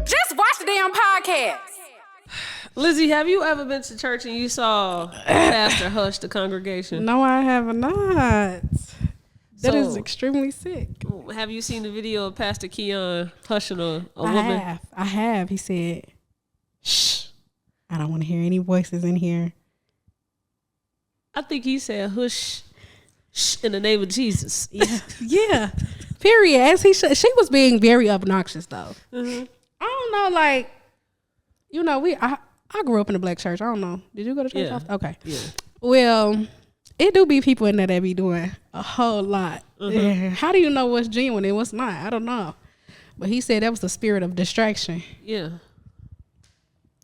Just watch the damn podcast. Lizzie, have you ever been to church and you saw Pastor hush the congregation? No, I have not. That is extremely sick. Have you seen the video of Pastor Keion hushing a woman? I have. He said, shh, I don't want to hear any voices in here. I think he said hush shh, in the name of Jesus. Yeah. Period. As he should. She was being very obnoxious though. Mm-hmm. I don't know, like, you know, I grew up in a black church. I don't know. Did you go to church? Yeah. Okay. Yeah. Well, it do be people in there that be doing a whole lot. Mm-hmm. How do you know what's genuine and what's not? I don't know. But he said that was the spirit of distraction. Yeah.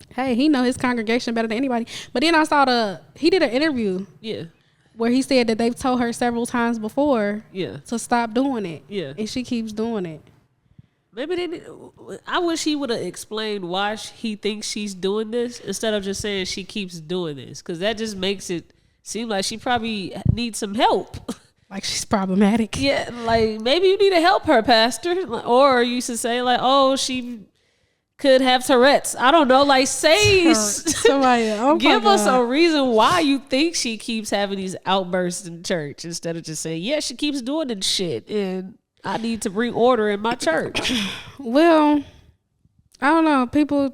Hey, he know his congregation better than anybody. But then I saw he did an interview. Yeah. Where he said that they've told her several times before. Yeah. To stop doing it. Yeah. And she keeps doing it. Maybe I wish he would have explained why he thinks she's doing this instead of just saying she keeps doing this, because that just makes it seem like she probably needs some help. Like she's problematic. Yeah, like maybe you need to help her, Pastor. Or you should say like, oh, she could have Tourette's. I don't know. Like say somebody, give us a reason why you think she keeps having these outbursts in church instead of just saying, yeah, she keeps doing this shit and I need to bring order in my church. Well, I don't know.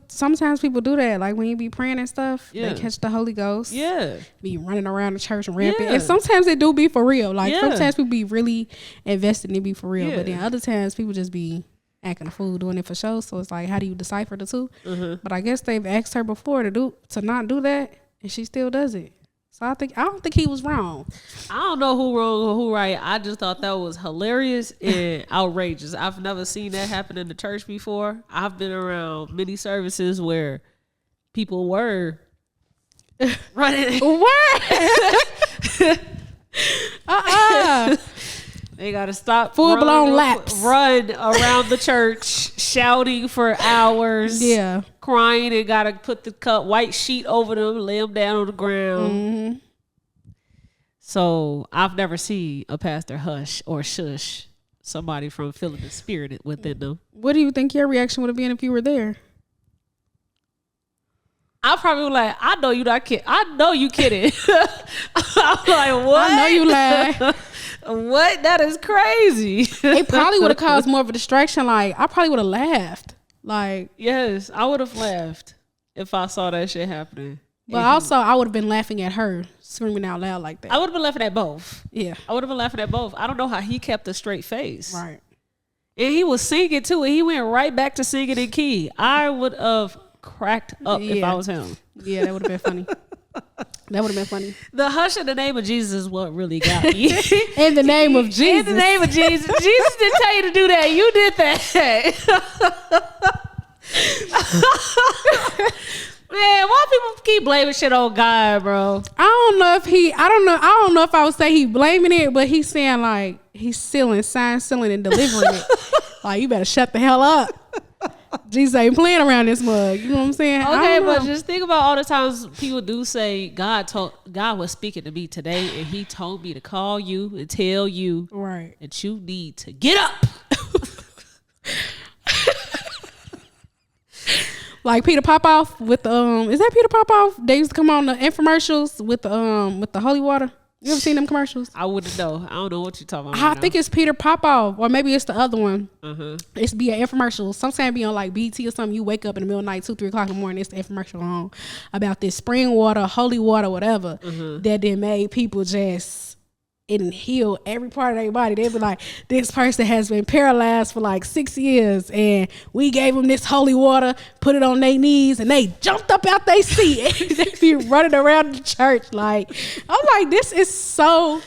Sometimes people do that. Like when you be praying and stuff, they catch the Holy Ghost. Yeah. Be running around the church and rampant. And sometimes it do be for real. Like sometimes people be really invested in it be for real. But then other times people just be acting a fool doing it for show. So it's like, how do you decipher the two? Mm-hmm. But I guess they've asked her before to not do that, and she still does it. So I don't think he was wrong. I don't know who wrong or who right. I just thought that was hilarious and outrageous. I've never seen that happen in the church before. I've been around many services where people were running. They gotta stop. Full-blown laps. Run around the church, shouting for hours. Yeah. Crying and gotta put the white sheet over them, lay them down on the ground. Mm-hmm. So I've never seen a pastor hush or shush somebody from feeling the spirit within them. What do you think your reaction would have been if you were there? I probably was like, I know you not kidding. I know you kidding. I'm like, what? I know you lying. What? That is crazy. It probably would have caused more of a distraction. Like, I probably would have laughed. Like, yes, I would have laughed if I saw that shit happening. But also, I would have been laughing at her screaming out loud like that. I would have been laughing at both. Yeah. I would have been laughing at both. I don't know how he kept a straight face. Right. And he was singing too, and he went right back to singing in key. I would have cracked up if I was him. Yeah, that would have been funny. That would have been funny. The hush in the name of Jesus is what really got me. In the name of Jesus. In the name of Jesus. Jesus didn't tell you to do that. You did that. Man, why people keep blaming shit on God, bro? I don't know if I would say he blaming it, but he's saying like he's sealing and delivering it. Like, you better shut the hell up. Jesus ain't playing around this mug. You know what I'm saying? Okay, but just think about all the times people do say God was speaking to me today, and he told me to call you and tell you that you need to get up. Like Peter Popoff with the is that Peter Popoff? They used to come on the infomercials with the holy water. You ever seen them commercials? I wouldn't know. I don't know what you're talking about. I think it's Peter Popoff, or maybe it's the other one. Uh-huh. It's be an infomercial. Sometimes be on like BT or something. You wake up in the middle of the night, 2-3 o'clock in the morning. It's the infomercial on about this spring water, holy water, whatever that then made people just and heal every part of their body. They'd be like, this person has been paralyzed for like 6 years, and we gave them this holy water, put it on their knees, and they jumped up out their seat. And they be running around the church. Like, I'm like, this is so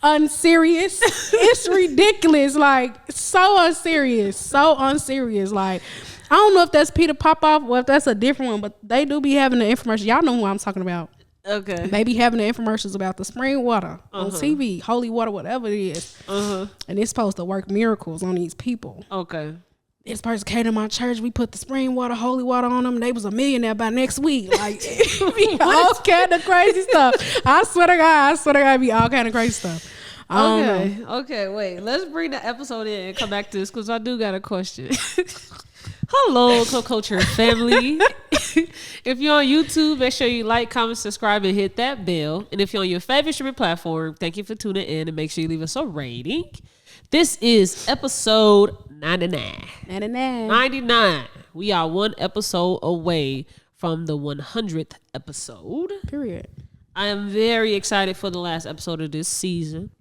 unserious. It's ridiculous. Like, so unserious. Like, I don't know if that's Peter Popoff or if that's a different one, but they do be having the infomercial. Y'all know who I'm talking about. Okay. They be having the infomercials about the spring water on TV, holy water, whatever it is. And it's supposed to work miracles on these people. Okay. This person came to my church. We put the spring water, holy water on them. They was a millionaire by next week. Like, it be all kind of crazy stuff. I swear to God, it be all kind of crazy stuff. Okay, wait. Let's bring the episode in and come back to this because I do got a question. Hello, Co-Culture family. If you're on YouTube, make sure you like, comment, subscribe, and hit that bell. And if you're on your favorite streaming platform, thank you for tuning in and make sure you leave us a rating. This is episode 99. 99. We are one episode away from the 100th episode. Period. I am very excited for the last episode of this season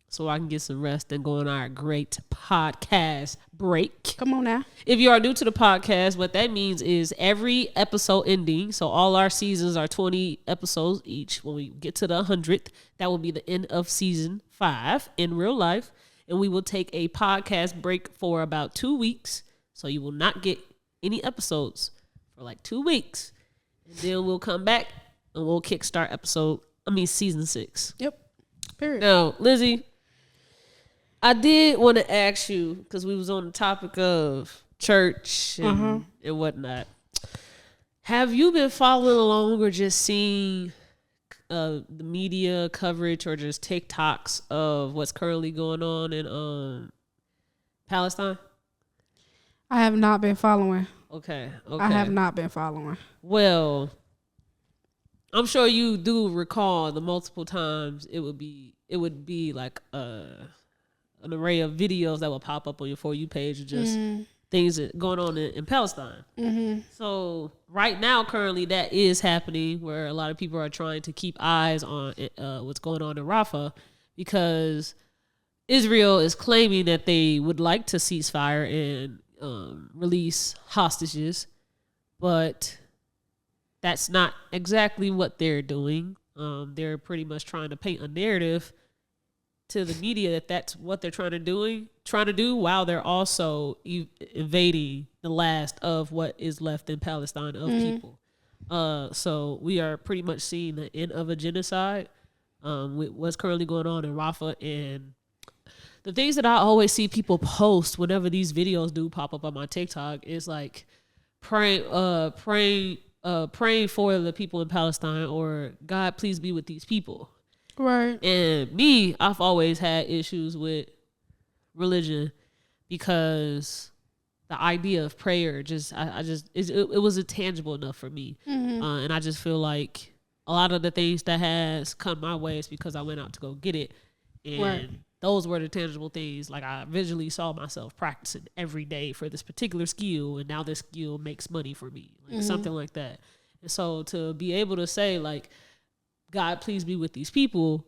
so I can get some rest and go on our great podcast break. Come on now. If you are new to the podcast, what that means is every episode ending, so all our seasons are 20 episodes each. When we get to the 100th, that will be the end of season 5 in real life. And we will take a podcast break for about 2 weeks. So you will not get any episodes for like 2 weeks. And then we'll come back and we'll kickstart season 6. Yep. Period. Now, Lizzie, I did want to ask you, because we was on the topic of church and whatnot. Have you been following along or just seeing the media coverage or just TikToks of what's currently going on in Palestine? I have not been following. Okay. I have not been following. Well, I'm sure you do recall the multiple times it would be like an array of videos that will pop up on your For You page of just things that going on in Palestine. Mm-hmm. So right now, currently, that is happening where a lot of people are trying to keep eyes on what's going on in Rafah because Israel is claiming that they would like to cease fire and release hostages, but that's not exactly what they're doing. They're pretty much trying to paint a narrative to the media that that's what they're trying to do while they're also invading the last of what is left in Palestine of people. So we are pretty much seeing the end of a genocide with what's currently going on in Rafah. And the things that I always see people post whenever these videos do pop up on my TikTok is like praying for the people in Palestine or God, please be with these people. Right. And me, I've always had issues with religion because the idea of prayer it was intangible enough for me. And I just feel like a lot of the things that has come my way is because I went out to go get it. And those were the tangible things. Like I visually saw myself practicing every day for this particular skill. And now this skill makes money for me, like something like that. And so to be able to say like, God, please be with these people.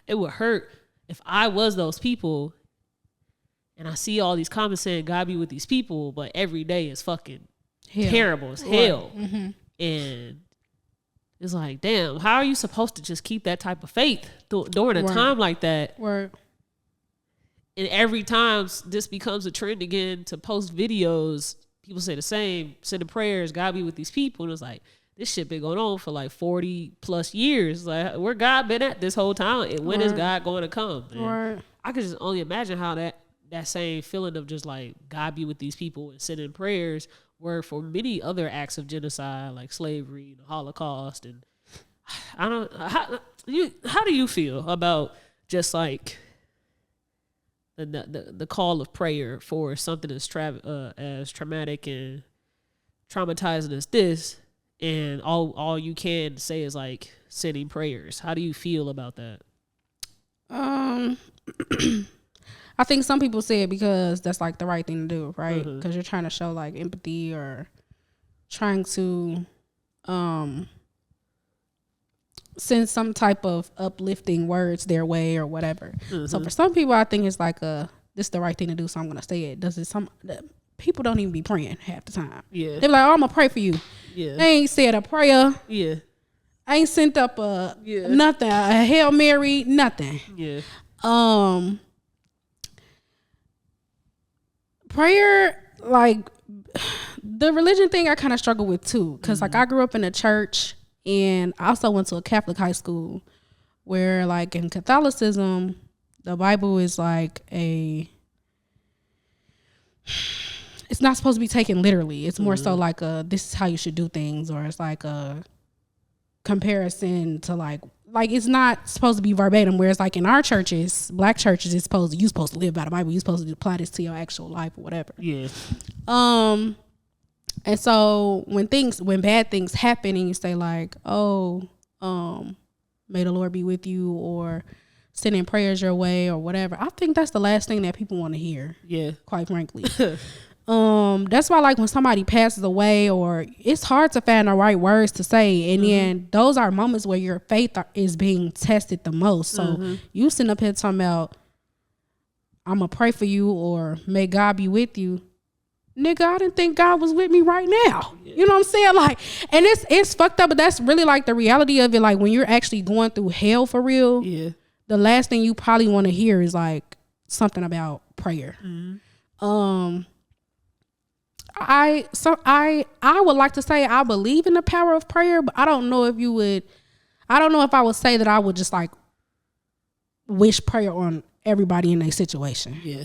It would hurt if I was those people and I see all these comments saying God be with these people, but every day is fucking terrible as hell. And it's like, damn, how are you supposed to just keep that type of faith during a time like that? And every time this becomes a trend again to post videos, people say the same, sending prayers, God be with these people. And it's like, this shit been going on for like 40 plus years. Like, where God been at this whole time? And when is God going to come? I could just only imagine how that same feeling of just like God be with these people and sending prayers were for many other acts of genocide like slavery, the Holocaust, and I don't. How do you feel about just like the call of prayer for something as traumatic and traumatizing as this? And all you can say is like sending prayers. How do you feel about that? I think some people say it because that's like the right thing to do, right? Because you're trying to show like empathy or trying to send some type of uplifting words their way or whatever. So for some people, I think it's like this is the right thing to do, so I'm gonna say it. People don't even be praying half the time. They be like, oh, I'm gonna pray for you. They ain't said a prayer. I ain't sent up nothing, a Hail Mary, nothing. Prayer, like the religion thing I kind of struggle with too. Cause like I grew up in a church and I also went to a Catholic high school where like in Catholicism, the Bible is like it's not supposed to be taken literally. It's more so like this is how you should do things, or it's like a comparison to like like it's not supposed to be verbatim. Whereas like in our churches, black churches, you supposed to live by the Bible. You're supposed to apply this to your actual life or whatever. Yeah. And so when bad things happen and you say like, oh, may the Lord be with you, or sending prayers your way or whatever, I think that's the last thing that people want to hear. Yeah. Quite frankly. That's why like when somebody passes away, or it's hard to find the right words to say, and then those are moments where your faith is being tested the most. So you sitting up here talking about, I'm gonna pray for you, or may God be with you. Nigga, I didn't think God was with me right now. Yeah. You know what I'm saying? Like, and it's fucked up, but that's really like the reality of it. Like when you're actually going through hell for real, the last thing you probably want to hear is something about prayer. I would like to say I believe in the power of prayer, but I don't know if I would say that I would just like wish prayer on everybody in a situation. Yeah.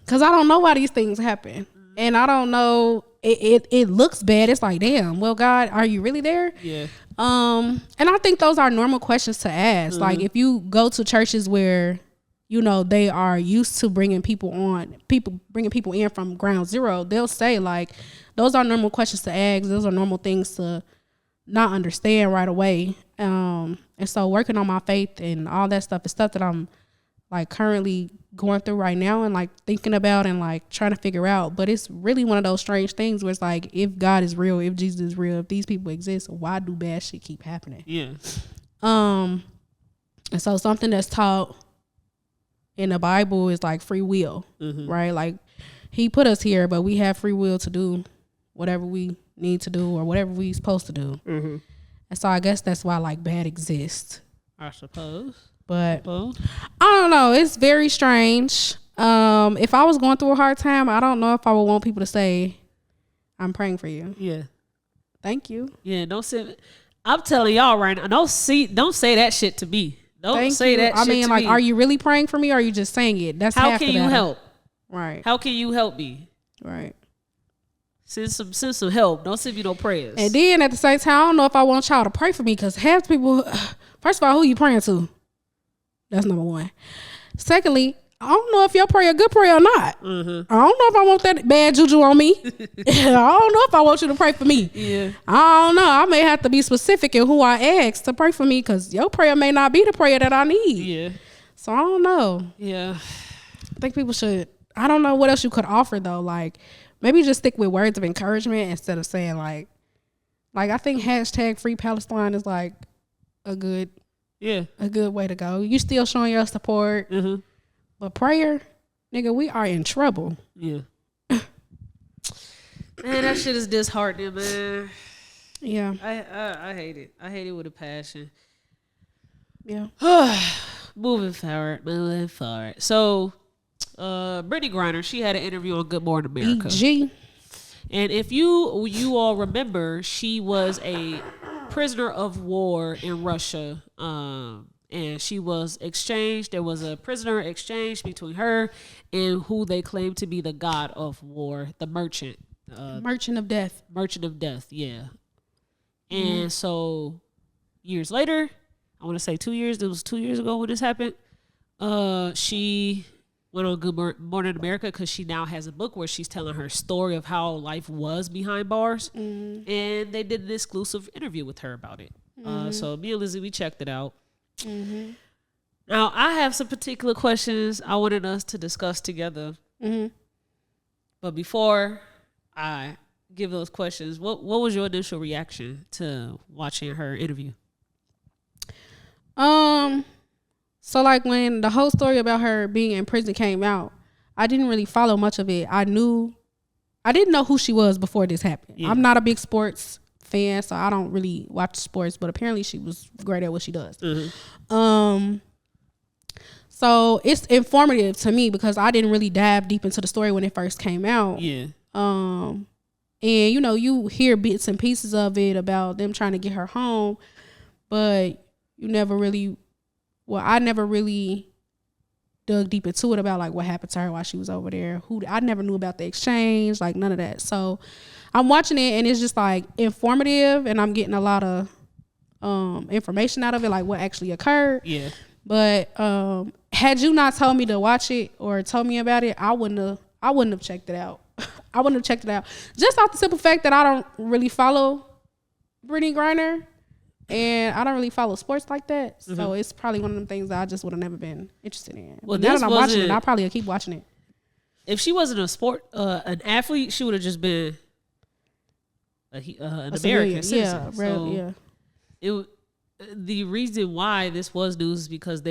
Cause I don't know why these things happen. And I don't know, it looks bad. It's like, damn, well, God, are you really there? Yeah. And I think those are normal questions to ask. Like if you go to churches where, you know, they are used to bringing people in from ground zero, they'll say like, those are normal questions to ask. Those are normal things to not understand right away. And so working on my faith and all that stuff is stuff that I'm like currently going through right now and like thinking about and like trying to figure out. But it's really one of those strange things where it's like, if God is real, if Jesus is real, if these people exist, why do bad shit keep happening? Yeah. And so something that's taught in the Bible is like free will, right? Like he put us here, but we have free will to do whatever we need to do or whatever we supposed to do. And so I guess that's why like bad exists, I suppose. But I don't know. It's very strange. If I was going through a hard time, I don't know if I would want people to say, I'm praying for you. Yeah. Thank you. Yeah. I'm telling y'all right now, don't say that shit to me. Don't say that shit to me. I mean, like, are you really praying for me, or are you just saying it? That's how can you help? Right. How can you help me? Right. Send some help. Don't send me no prayers. And then at the same time, I don't know if I want y'all to pray for me, because half the people, first of all, who you praying to? That's number one. Secondly, I don't know if your prayer a good prayer or not. I don't know if I want that bad juju on me. I don't know if I want you to pray for me. Yeah. I don't know. I may have to be specific in who I ask to pray for me, because your prayer may not be the prayer that I need. Yeah. So I don't know. Yeah. I think people should, I don't know what else you could offer though. Like maybe just stick with words of encouragement instead of saying like I think hashtag free Palestine is like a good way to go. You still showing your support. But prayer, nigga, we are in trouble. Yeah. Man, that shit is disheartening, man. Yeah. I hate it. I hate it with a passion. Yeah. Moving forward. So, Brittany Griner, she had an interview on Good Morning America. EG. And if you all remember, she was a prisoner of war in Russia. And she was exchanged. There was a prisoner exchange between her and who they claimed to be the god of war, the merchant. Merchant of Death. Merchant of Death, yeah. And so years later, I want to say 2 years, it was 2 years ago when this happened, she went on Good Morning America because she now has a book where she's telling her story of how life was behind bars. And they did an exclusive interview with her about it. So me and Lizzie, we checked it out. Now I have some particular questions I wanted us to discuss together. But before I give those questions, what was your initial reaction to watching her interview? So like when the whole story about her being in prison came out, I didn't really follow much of it. I didn't know who she was before this happened. Yeah. I'm not a big sports fan, so I don't really watch sports, but apparently she was great at what she does. So it's informative to me because I didn't really dive deep into the story when it first came out. Yeah. And you know, you hear bits and pieces of it about them trying to get her home, but I never really dug deep into it about like what happened to her while she was over there. I never knew about the exchange, like none of that. So I'm watching it and it's just like informative, and I'm getting a lot of information out of it, like what actually occurred. Yeah. But had you not told me to watch it or told me about it, I wouldn't have checked it out. I wouldn't have checked it out. Just off the simple fact that I don't really follow Brittany Griner and I don't really follow sports like that. Mm-hmm. So it's probably one of them things that I just would have never been interested in. Well, now that I'm watching it, I'll probably keep watching it. If she wasn't an athlete, she would have just been an American citizen. Yeah, so the reason why this was news is because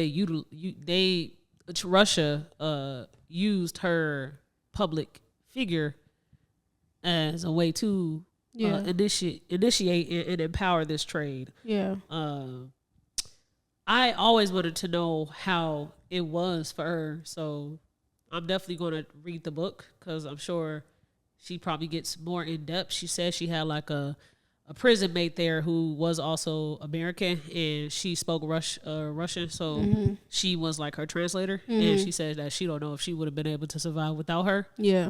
Russia used her public figure as a way to initiate and empower this trade. Yeah. I always wanted to know how it was for her, so I'm definitely going to read the book because I'm sure she probably gets more in depth. She said she had like a prison mate there who was also American and she spoke Russian, so she was like her translator, and she said that she don't know if she would have been able to survive without her. Yeah.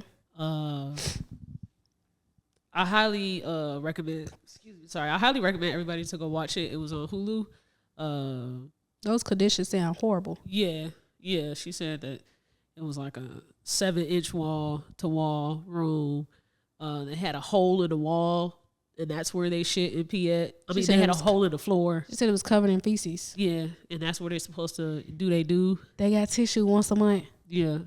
I highly recommend. I highly recommend everybody to go watch it. It was on Hulu. Those conditions sound horrible. Yeah. She said that it was like a 7-inch wall to wall room. They had a hole in the wall, and that's where they shit and pee at. They had a hole in the floor. She said it was covered in feces. Yeah, and that's where they're supposed to do. They got tissue once a month. Yeah.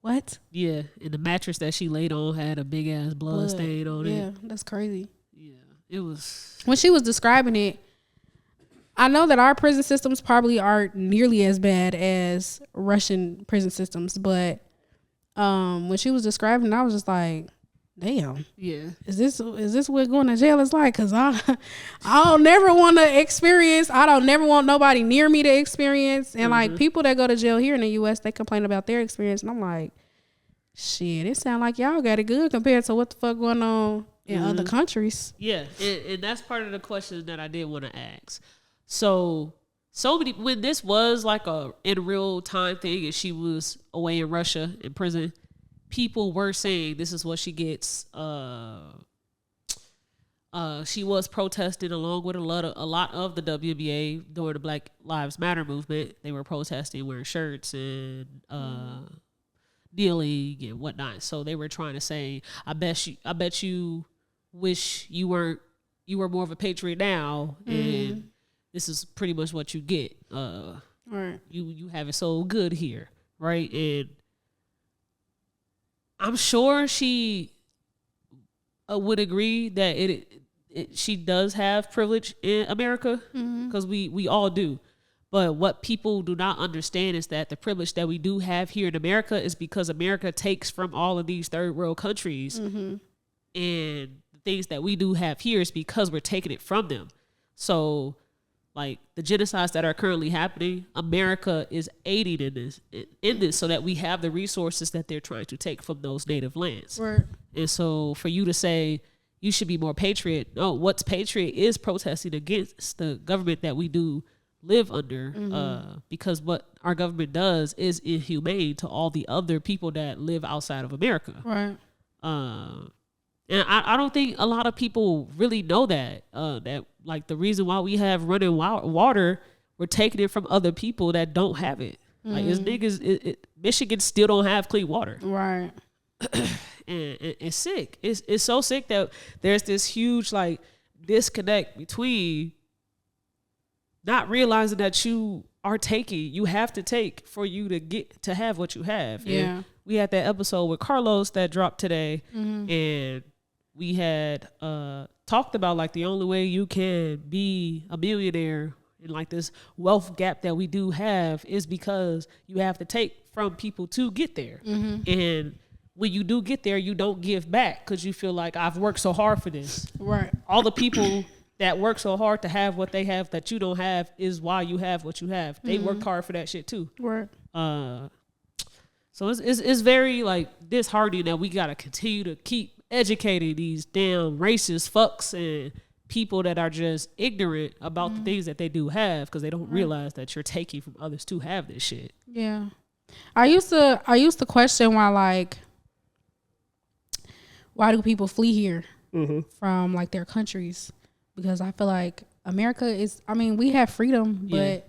What? Yeah, and the mattress that she laid on had a big ass blood stain on it. Yeah, that's crazy. Yeah, it was. When she was describing it, I know that our prison systems probably aren't nearly as bad as Russian prison systems, but when she was describing it, I was just like, damn. Yeah. Is this what going to jail is like? Because I don't never want to experience. I don't never want nobody near me to experience. And like people that go to jail here in the U.S., they complain about their experience. And I'm like, shit, it sound like y'all got it good compared to what the fuck going on in other countries. Yeah. And that's part of the question that I did want to ask. So many, when this was like a in real time thing and she was away in Russia in prison, people were saying this is what she gets. She was protesting along with a lot of the WBA during the Black Lives Matter movement. They were protesting, wearing shirts and kneeling and whatnot. So they were trying to say, I bet you wish you were more of a patriot now, and this is pretty much what you get. Right. You have it so good here, right? And I'm sure she would agree that she does have privilege in America, because we all do. But what people do not understand is that the privilege that we do have here in America is because America takes from all of these third world countries, and the things that we do have here is because we're taking it from them. So, like the genocides that are currently happening, America is aiding in this so that we have the resources that they're trying to take from those native lands. Right. And so for you to say you should be more patriot, no, what's patriot is protesting against the government that we do live under, because what our government does is inhumane to all the other people that live outside of America. Right. And I don't think a lot of people really know that, that like the reason why we have running water, we're taking it from other people that don't have it. Like it's niggas, Michigan still don't have clean water. Right. And it's sick. It's so sick that there's this huge like disconnect between not realizing that you have to take for you to get to have what you have. Yeah. And we had that episode with Carlos that dropped today, and we had talked about like the only way you can be a millionaire and like this wealth gap that we do have is because you have to take from people to get there. And when you do get there, you don't give back because you feel like I've worked so hard for this. Right. All the people that work so hard to have what they have that you don't have is why you have what you have. They worked hard for that shit too. Right. So it's very like disheartening that we gotta continue to keep educating these damn racist fucks and people that are just ignorant about the things that they do have because they don't realize that you're taking from others to have this shit. Yeah. I used to question why do people flee here from like their countries? Because I feel like America is, I mean, we have freedom, but Yeah.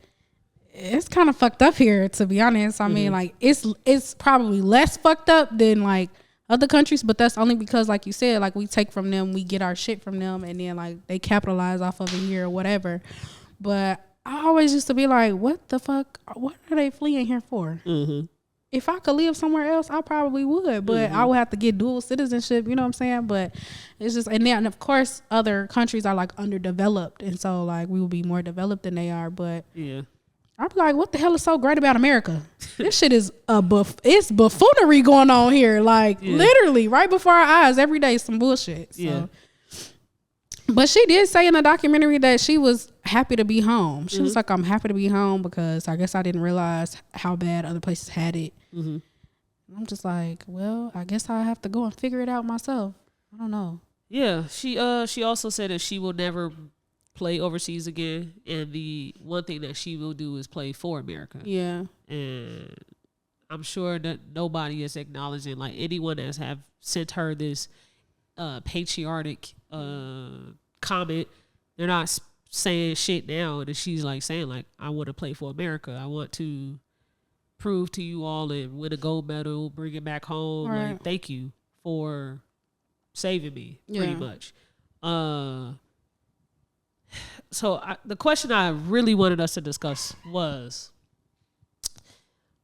it's kind of fucked up here, to be honest. I mean, like, it's probably less fucked up than like other countries, but that's only because, like you said, like we take from them, we get our shit from them, and then like they capitalize off of it here or whatever. But I always used to be like, what the fuck? What are they fleeing here for? If I could live somewhere else, I probably would, but I would have to get dual citizenship, you know what I'm saying? But it's just, and then of course other countries are like underdeveloped, and so like we will be more developed than they are. But Yeah. I'm like, what the hell is so great about America? This shit is it's buffoonery going on here, like literally right before our eyes every day, some bullshit. So. Yeah. But she did say in the documentary that she was happy to be home. She was like, I'm happy to be home because I guess I didn't realize how bad other places had it. I'm just like, well, I guess I have to go and figure it out myself. I don't know. Yeah, she also said that she will never play overseas again, and the one thing that she will do is play for America. Yeah. And I'm sure that nobody is acknowledging, like anyone that have sent her this patriotic comment, they're not saying shit now, and she's like saying like, I want to play for America. I want to prove to you all and win a gold medal, bring it back home. Right. Like, thank you for saving me, pretty much. So the question I really wanted us to discuss was,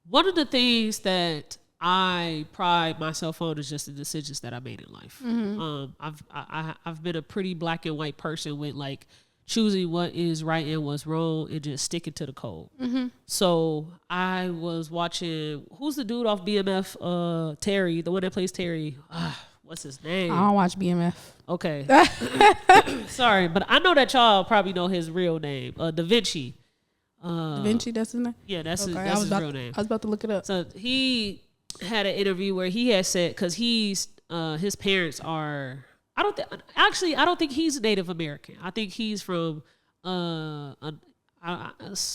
one of the things that I pride myself on is just the decisions that I made in life. I've been a pretty black and white person with like choosing what is right and what's wrong and just sticking to the code. So I was watching, who's the dude off BMF? Terry, the one that plays Terry. What's his name? I don't watch BMF. Okay. Sorry, but I know that y'all probably know his real name. Da Vinci. Da Vinci, that's his name? Yeah, that's Okay, his real name. I was about to look it up. So he had an interview where he had said, because his parents are, I don't think he's Native American. I think he's from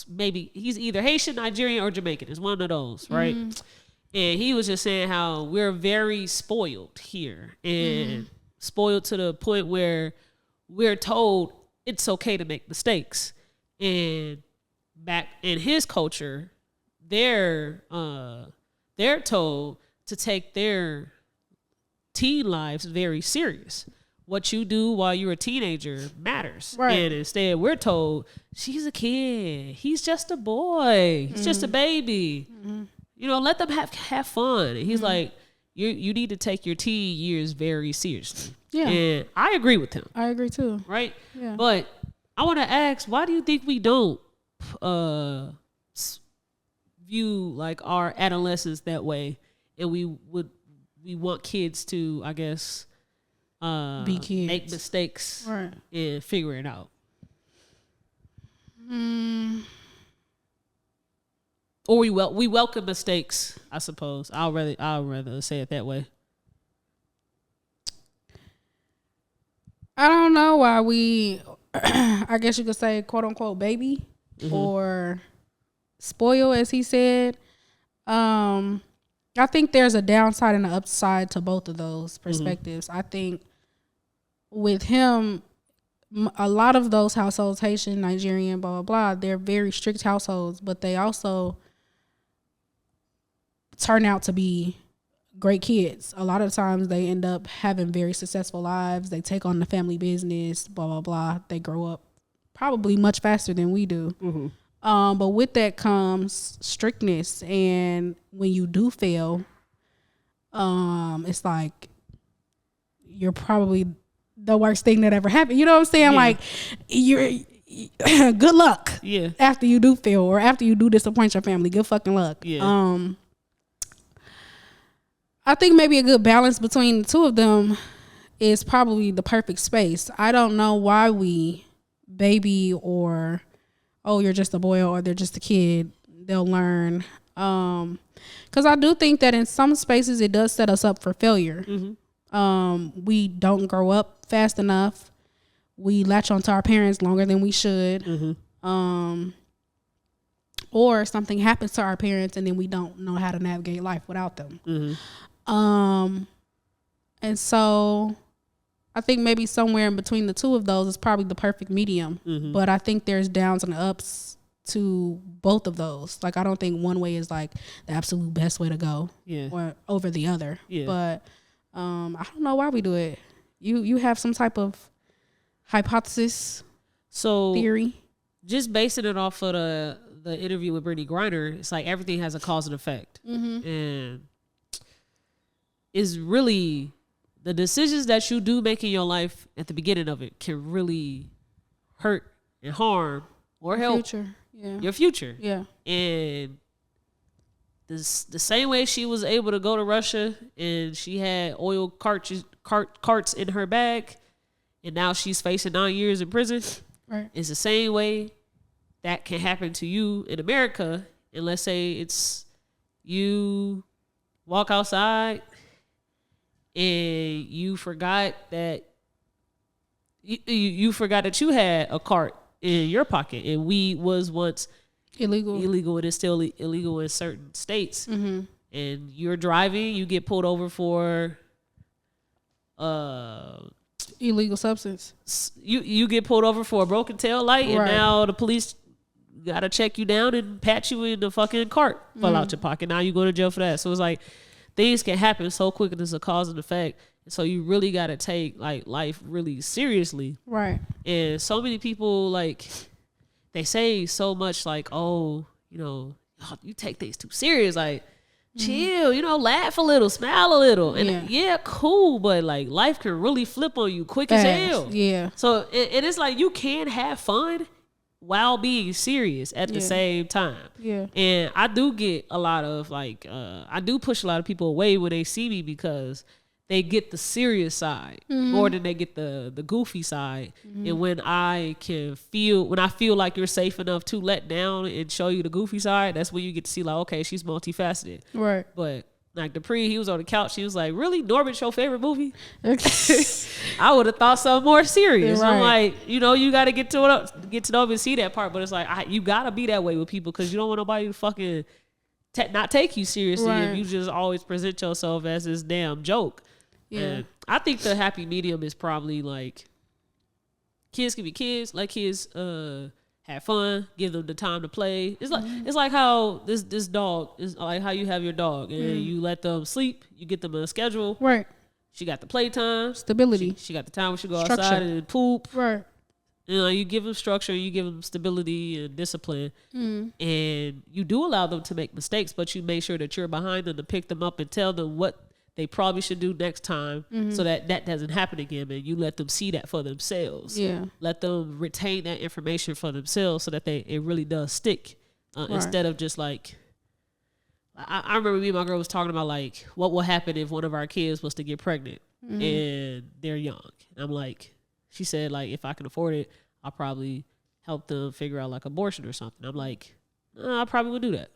maybe he's either Haitian, Nigerian, or Jamaican. It's one of those, right? And he was just saying how we're very spoiled here, and spoiled to the point where we're told it's okay to make mistakes. And back in his culture, they're told to take their teen lives very serious. What you do while you're a teenager matters. Right. And instead we're told, she's a kid. He's just a boy. He's just a baby. You know, let them have fun. And he's like, you need to take your teen years very seriously. Yeah. And I agree with him. I agree too. Right? Yeah. But I want to ask, why do you think we don't view like our adolescents that way, and we want kids to, I guess, be kids, make mistakes, right, and figure it out? Or we welcome mistakes, I suppose. I'll rather say it that way. I don't know why we, I guess you could say, quote unquote, baby or spoil, as he said. I think there's a downside and an upside to both of those perspectives. I think with him, a lot of those households, Haitian, Nigerian, blah, blah, blah, they're very strict households, but they also turn out to be great kids. A lot of times they end up having very successful lives. They take on the family business, blah, blah, blah. They grow up probably much faster than we do. But with that comes strictness. And when you do fail, it's like you're probably the worst thing that ever happened. You know what I'm saying? Yeah. Like, you're good luck. Yeah. After you do fail or after you do disappoint your family, good fucking luck. Yeah. I think maybe a good balance between the two of them is probably the perfect space. I don't know why we baby or, oh, you're just a boy or they're just a kid. They'll learn. Because I do think that in some spaces it does set us up for failure. We don't grow up fast enough. We latch onto our parents longer than we should. Or something happens to our parents and then we don't know how to navigate life without them. And so I think maybe somewhere in between the two of those is probably the perfect medium. But I think there's downs and ups to both of those. Like, I don't think one way is like the absolute best way to go or over the other. But I don't know why we do it. You have some type of hypothesis, theory? Just basing it off of the interview with Brittany Griner, it's like everything has a cause and effect. And it's really the decisions that you do make in your life at the beginning of it can really hurt and harm or help your future. And the same way she was able to go to Russia and she had oil carts in her bag, and now she's facing 9 years in prison. It's the same way that can happen to you in America. And let's say it's you walk outside and you forgot that you forgot that you had a cart in your pocket, and weed was once illegal, and it's still illegal in certain states. And you're driving, you get pulled over for illegal substance. You get pulled over for a broken tail light, and now the police gotta check you down and pat you in the fucking cart, fall out your pocket. Now you go to jail for that. So it's like things can happen so quick, and it's a cause and effect. So you really gotta take like life really seriously. And so many people, like, they say so much like, oh, you take things too serious, like chill, laugh a little, smile a little, and cool, but like life can really flip on you quick as hell. So it's like you can have fun while being serious at the same time. And I do get a lot of like I do push a lot of people away when they see me, because they get the serious side more than they get the goofy side. And when I feel like you're safe enough to let down and show you the goofy side, that's when you get to see like, okay, she's multifaceted. But like Dupree, he was on the couch, he was like, really, Norbit's your favorite movie? I would have thought something more serious. I'm like, you got to get to know him and see that part. But it's like, you got to be that way with people, because you don't want nobody to fucking not take you seriously if you just always present yourself as this damn joke. And I think the happy medium is probably like, kids can be kids, let kids have fun, give them the time to play. It's like how this dog is, like how you have your dog and you let them sleep, you get them a schedule. She got the playtime, stability. She got the time when she go outside and poop. You give them structure, you give them stability and discipline, and you do allow them to make mistakes, but you make sure that you're behind them to pick them up and tell them what they probably should do next time, so that doesn't happen again. And you let them see that for themselves. Let them retain that information for themselves, so that it really does stick, instead of just like, I remember me and my girl was talking about like, what will happen if one of our kids was to get pregnant and they're young. And I'm like, she said like, if I can afford it, I'll probably help them figure out like abortion or something. I'm like, I probably would do that.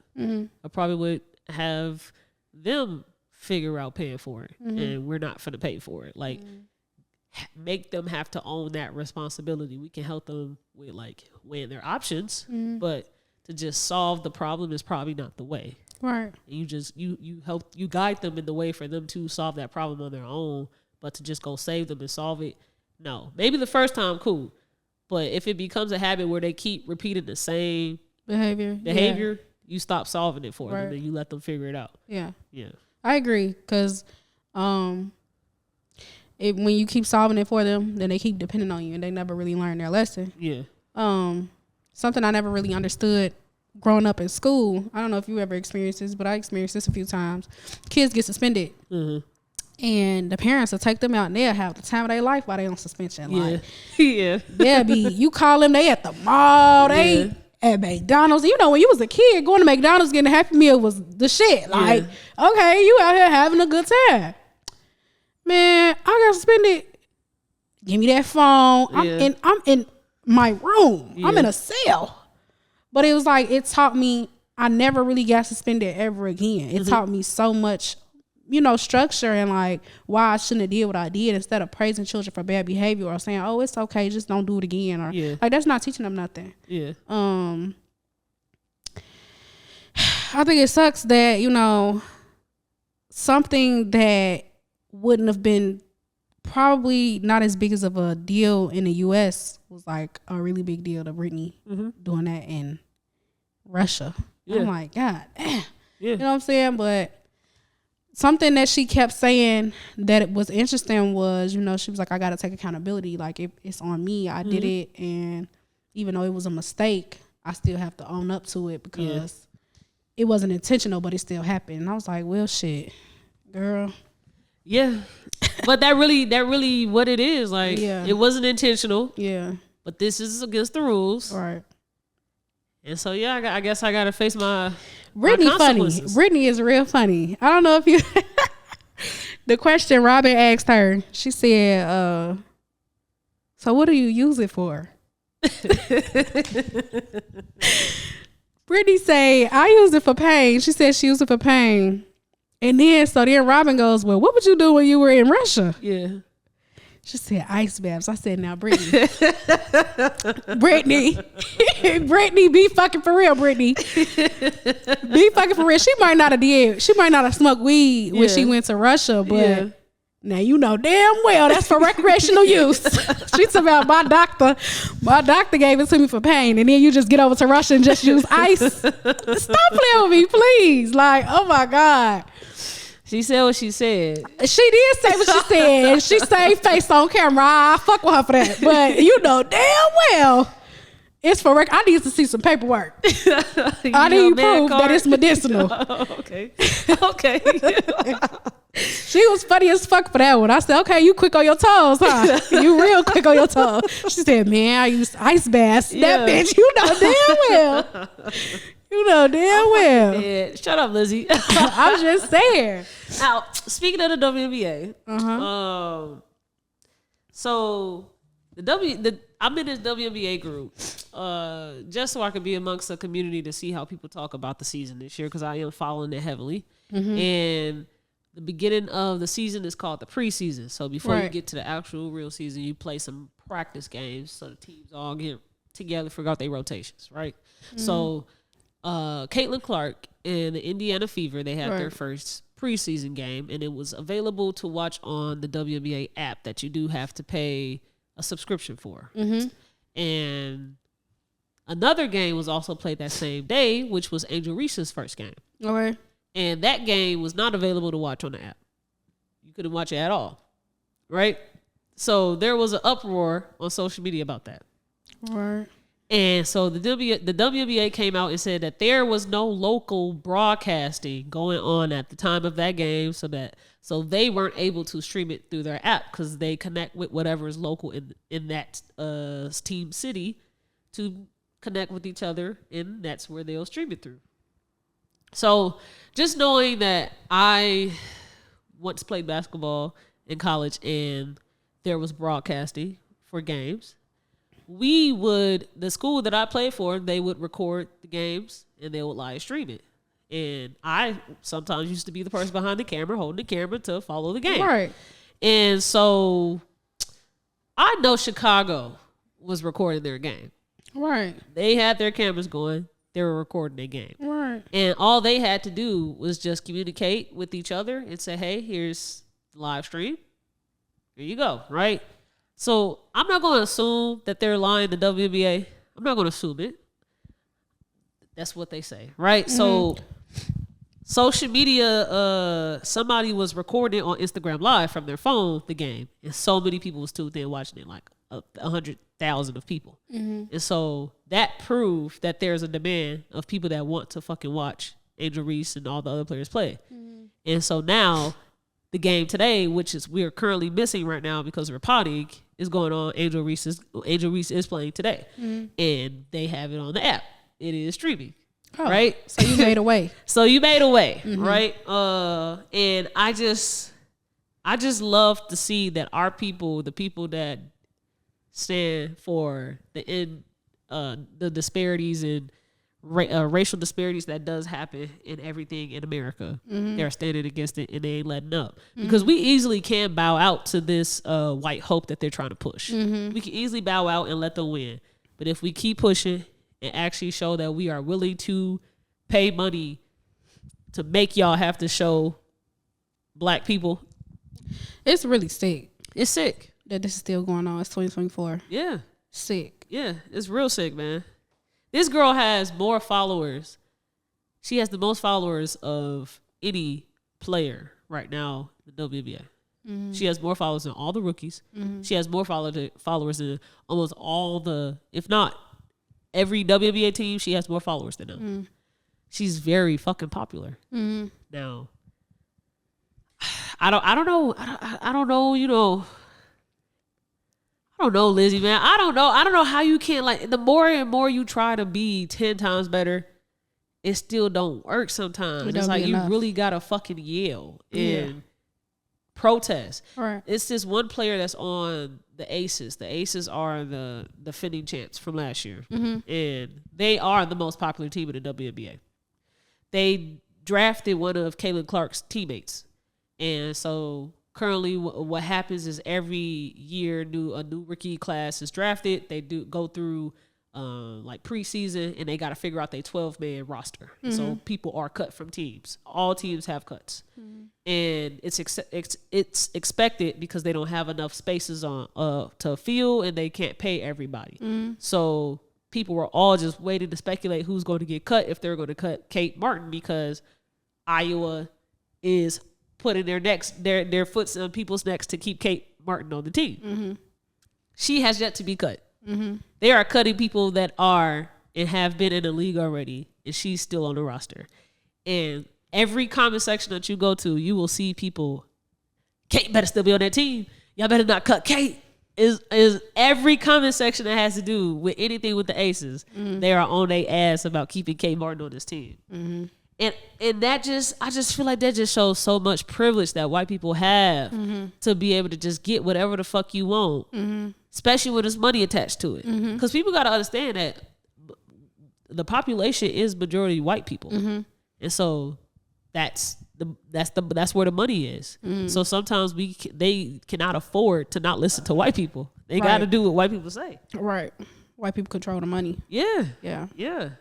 I probably would have them figure out paying for it, and we're not finna pay for it. Like, make them have to own that responsibility. We can help them with like weighing their options, but to just solve the problem is probably not the way. And you just you guide them in the way for them to solve that problem on their own, but to just go save them and solve it, no. Maybe the first time, cool, but if it becomes a habit where they keep repeating the same behavior, you stop solving it for them and you let them figure it out. I agree, because when you keep solving it for them, then they keep depending on you, and they never really learn their lesson. Something I never really understood growing up in school, I don't know if you ever experienced this, but I experienced this a few times. Kids get suspended, and the parents will take them out, and they'll have the time of their life while they on suspension. Like, they'll be, you call them, they at the mall, they at McDonald's. When you was a kid, going to McDonald's getting a Happy Meal was the shit. Like, okay, you out here having a good time. Man, I got suspended. Give me that phone. I'm in my room. I'm in a cell. But it was like, it taught me, I never really got suspended ever again. It taught me so much, structure, and like why I shouldn't have did what I did, instead of praising children for bad behavior or saying, oh, it's okay, just don't do it again, or like, that's not teaching them nothing. I think it sucks that something that wouldn't have been probably not as big as of a deal in the U.S. was like a really big deal to Britney doing that in Russia. I'm like, God damn. You know what I'm saying? But something that she kept saying that it was interesting was, you know, she was like, I got to take accountability. Like, it's on me. I did it. And even though it was a mistake, I still have to own up to it because it wasn't intentional, but it still happened. And I was like, well, shit, girl. Yeah. But that really what it is. Like, it wasn't intentional. Yeah. But this is against the rules. Right. And so, I guess I got to face my Brittany funny. Brittany is real funny. I don't know if you... The question Robin asked her, she said, so what do you use it for? Brittany say, I use it for pain. She said she used it for pain. And then Robin goes, well, what would you do when you were in Russia? Yeah. She said ice baths. I said, now, Brittany. Brittany, be fucking for real, Brittany. Be fucking for real. She might not have smoked weed when she went to Russia, but now you know damn well that's for recreational use. She's about my doctor gave it to me for pain, and then you just get over to Russia and just use ice. Stop playing with me, please. Like, oh my God. She said what she said. She did say what she said. And she saved face on camera. I fuck with her for that. But you know damn well it's for I need to see some paperwork. I need proof that it's medicinal. Okay. She was funny as fuck for that one. I said, okay, you quick on your toes, huh? You real quick on your toes. She said, man, I used ice baths. That bitch, you know damn well. You know damn well. Yeah. Shut up, Lizzie. I was just saying. Now, speaking of the WNBA, so I'm in this WNBA group just so I can be amongst a community to see how people talk about the season this year because I am following it heavily. And the beginning of the season is called the preseason. So before you get to the actual real season, you play some practice games so the teams all get together, figure out their rotations, right? So Caitlin Clark and the Indiana Fever, they had their first preseason game, and it was available to watch on the WNBA app that you do have to pay a subscription for. And another game was also played that same day, which was Angel Reese's first game. Okay. And that game was not available to watch on the app. You couldn't watch it at all, right? So there was an uproar on social media about that. Right. And so the WNBA came out and said that there was no local broadcasting going on at the time of that game, so they weren't able to stream it through their app because they connect with whatever is local in that team city to connect with each other, and that's where they'll stream it through. So just knowing that I once played basketball in college and there was broadcasting for games, the school that I played for, they would record the games and they would live stream it. And I sometimes used to be the person behind the camera, holding the camera to follow the game. Right. And so I know Chicago was recording their game. Right. They had their cameras going. They were recording their game. Right. And all they had to do was just communicate with each other and say, hey, here's the live stream. Here you go, right? So I'm not going to assume that they're lying to WNBA. I'm not going to assume it. That's what they say, right? So social media, somebody was recording on Instagram Live from their phone the game, and so many people was tuned in watching it, like 100,000 of people. And so that proved that there's a demand of people that want to fucking watch Angel Reese and all the other players play. And so now the game today, which is we're currently missing right now because of Britany, is going on. Angel Reese is playing today, and they have it on the app. It is streaming, right? So you made a way. Right? And I just love to see that our people, the people that stand for the disparities and racial disparities that does happen in everything in America, they're standing against it and they ain't letting up, because we easily can bow out to this white hope that they're trying to push. We can easily bow out and let them win, but if we keep pushing and actually show that we are willing to pay money to make y'all have to show black people, it's really sick. It's sick. that this is still going on. It's 2024. Yeah. Sick. Yeah. It's real sick, man. This girl has more followers. She has the most followers of any player right now in the WNBA. She has more followers than all the rookies. She has more followers than almost all the, if not every WNBA team. She has more followers than them. She's very fucking popular now. I don't know. I don't know. You know. I don't know, Lizzie, man. I don't know how you can't, like, the more and more you try to be 10 times better, it still don't work sometimes. It's like you really gotta fucking yell and protest. Right. It's this one player that's on the Aces. The Aces are the defending champs from last year. And they are the most popular team in the WNBA. They drafted one of Caitlin Clark's teammates. And so currently what happens is every year a new rookie class is drafted. They do go through like preseason, and they got to figure out their 12-man roster. So people are cut from teams. All teams have cuts. And it's expected because they don't have enough spaces on to fill, and they can't pay everybody. So people were all just waiting to speculate who's going to get cut, if they're going to cut Kate Martin, because Iowa is putting their foot on people's necks to keep Kate Martin on the team. She has yet to be cut. They are cutting people that are and have been in the league already, and she's still on the roster. And every comment section that you go to, you will see people, Kate better still be on that team. Y'all better not cut Kate. Is every comment section that has to do with anything with the Aces, they are on their ass about keeping Kate Martin on this team. And that I just feel like that just shows so much privilege that white people have to be able to just get whatever the fuck you want, especially when there's money attached to it. Because people got to understand that the population is majority white people, and so that's where the money is. So sometimes they cannot afford to not listen to white people. They got to do what white people say. Right. White people control the money. Yeah. Yeah. Yeah.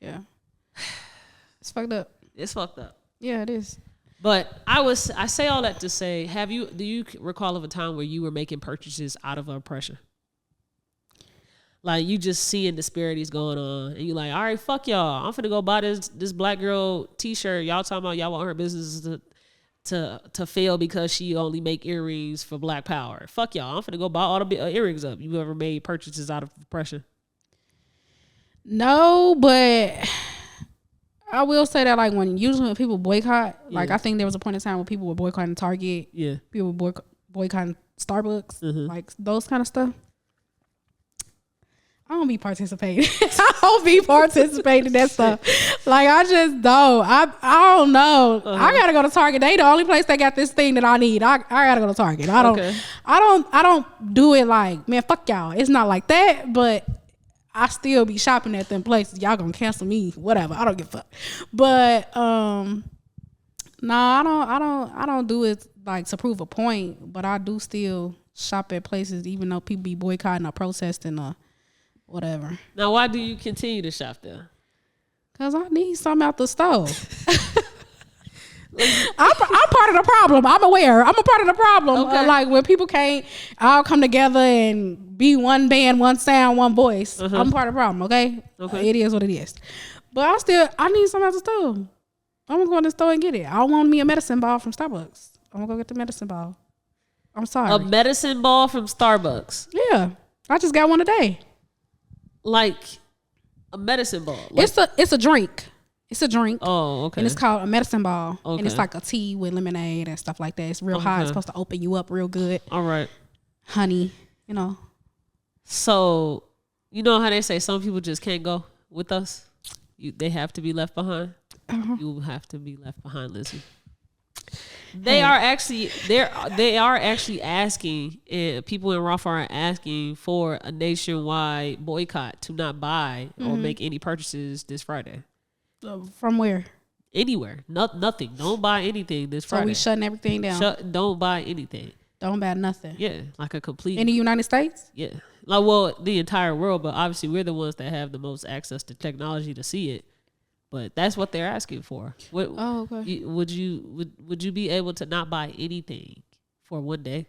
Yeah. It's fucked up. It's fucked up. Yeah, it is. But I say all that to say, do you recall of a time where you were making purchases out of oppression? Like, you just seeing disparities going on, and you like, all right, fuck y'all. I'm finna go buy this black girl t-shirt. Y'all talking about y'all want her business to fail because she only make earrings for black power. Fuck y'all. I'm finna go buy all the earrings up. You ever made purchases out of oppression? No, but I will say that, like, usually when people boycott, like, I think there was a point in time when people were boycotting Target. Yeah. People were boycotting Starbucks, like those kind of stuff. I don't be participating. I don't be participating in that stuff. Like, I just don't. I don't know. I gotta go to Target. They the only place they got this thing that I need. I gotta go to Target. I don't do it like, man, fuck y'all. It's not like that, but I still be shopping at them places. Y'all gonna cancel me, whatever. I don't give a fuck. But no, I don't do it like to prove a point. But I do still shop at places, even though people be boycotting or protesting or whatever. Now, why do you continue to shop there? Cause I need something out the store. I'm part of the problem. I'm aware. I'm a part of the problem. Okay. Like, when people can't all come together and be one band, one sound, one voice. I'm part of the problem. Okay. It is what it is. But I need something out the store. I'm gonna go in the store and get it. I want me a medicine ball from Starbucks. I'm gonna go get the medicine ball. I'm sorry. A medicine ball from Starbucks. Yeah, I just got one today. Like a medicine ball. Like, it's a drink. It's a drink. Oh, okay. And it's called a medicine ball. Okay. And it's like a tea with lemonade and stuff like that. It's real hot. It's supposed to open you up real good. All right. Honey, you know. So, you know how they say some people just can't go with us? They have to be left behind. You have to be left behind, Lizzie. They are actually asking, people in Roth are asking for a nationwide boycott to not buy or make any purchases this Friday. From where? Anywhere. Nothing. Don't buy anything this Friday. So we shutting everything down. Don't buy anything. Don't buy nothing. Yeah, like a complete. In the United States? Yeah, like, well, the entire world, but obviously we're the ones that have the most access to technology to see it. But that's what they're asking for. Okay. Would you be able to not buy anything for one day?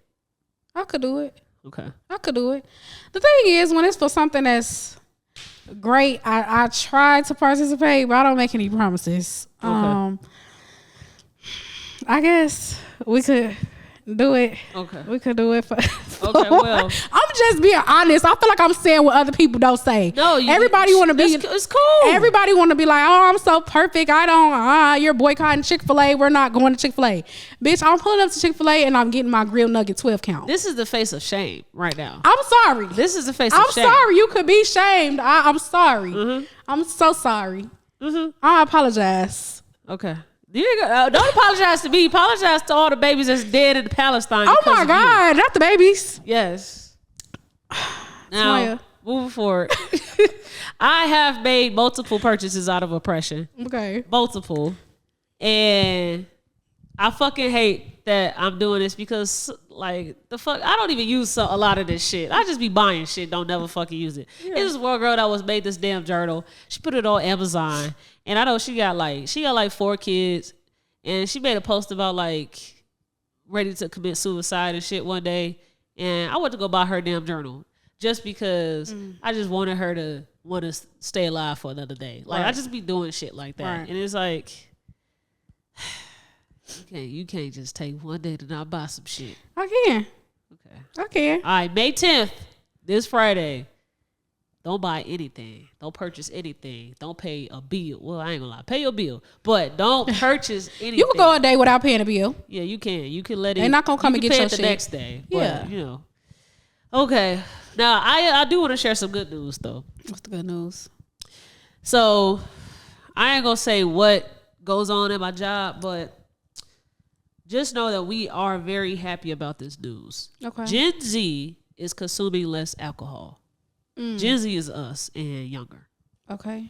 I could do it. Okay. I could do it. The thing is, when it's for something that's great, I try to participate, but I don't make any promises. Okay. I guess we could do it. Okay. We could do it for Okay, well. I'm just being honest. I feel like I'm saying what other people don't say. No, everybody want to be. It's cool. Everybody want to be like, oh, I'm so perfect. I don't. You're boycotting Chick-fil-A. We're not going to Chick-fil-A. Bitch, I'm pulling up to Chick-fil-A and I'm getting my grilled nugget 12 count. This is the face of shame right now. I'm sorry. This is the face I'm of shame. sorry. You could be shamed. I'm sorry. Mm-hmm. I'm so sorry. Mm-hmm. I apologize. Okay. Don't apologize to me. Apologize to all the babies that's dead in Palestine. Oh my God, not the babies. Yes. Now, Smile. moving forward, I have made multiple purchases out of oppression. Okay. Multiple. And I fucking hate that I'm doing this because, like, the fuck, I don't even use a lot of this shit. I just be buying shit, don't never fucking use it. Yeah. This one girl that made this damn journal. She put it on Amazon. And I know she got like 4 kids, and she made a post about like ready to commit suicide and shit one day. And I went to go buy her damn journal just because I just wanted her to want to stay alive for another day. Like I just be doing shit like that, and it's like you can't just take one day to not buy some shit. I can. Okay. I can. All right, May 10th, this Friday. Don't buy anything. Don't purchase anything. Don't pay a bill. Well, I ain't gonna lie. Pay your bill. But don't purchase anything. You can go a day without paying a bill. Yeah, you can. You can let it. They're not gonna come and get your the shit next day. Yeah. But, you know. Okay. Now, I do want to share some good news, though. What's the good news? So, I ain't gonna say what goes on in my job, but just know that we are very happy about this news. Okay. Gen Z is consuming less alcohol. Gen Z is us and younger. Okay.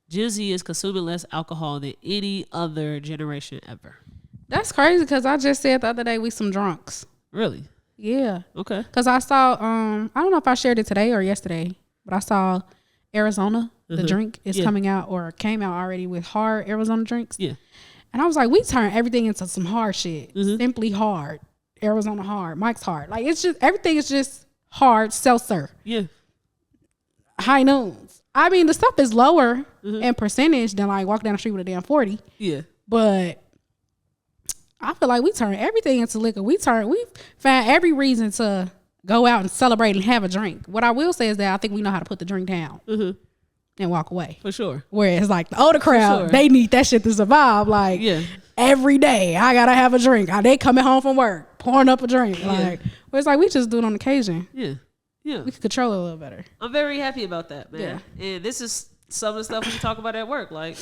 Gen Z is consuming less alcohol than any other generation ever. That's crazy because I just said the other day we some drunks. Really? Yeah. Okay. Because I saw, I don't know if I shared it today or yesterday, but I saw Arizona, the drink is coming out or came out already with hard Arizona drinks. Yeah. And I was like, we turn everything into some hard shit. Simply hard. Arizona hard. Mike's hard. Like it's just, everything is just hard seltzer. Yeah. High noons. I mean, the stuff is lower in percentage than like walk down the street with a damn 40. Yeah. But I feel like we turn everything into liquor. We found every reason to go out and celebrate and have a drink. What I will say is that I think we know how to put the drink down and walk away. For sure. Whereas like the older crowd, they need that shit to survive. Like every day I gotta have a drink. They coming home from work, pouring up a drink. Like whereas like we just do it on occasion. Yeah. Yeah. We can control it a little better. I'm very happy about that, man. Yeah. And this is some of the stuff we talk about at work. Like,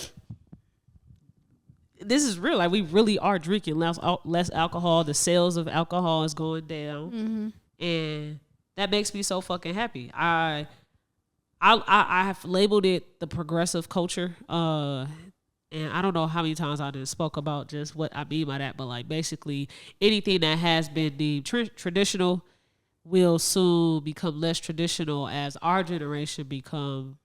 this is real. Like, we really are drinking less alcohol. The sales of alcohol is going down. And that makes me so fucking happy. I have labeled it the progressive culture. And I don't know how many times I just spoke about just what I mean by that. But, like, basically, anything that has been deemed traditional will soon become less traditional as our generation become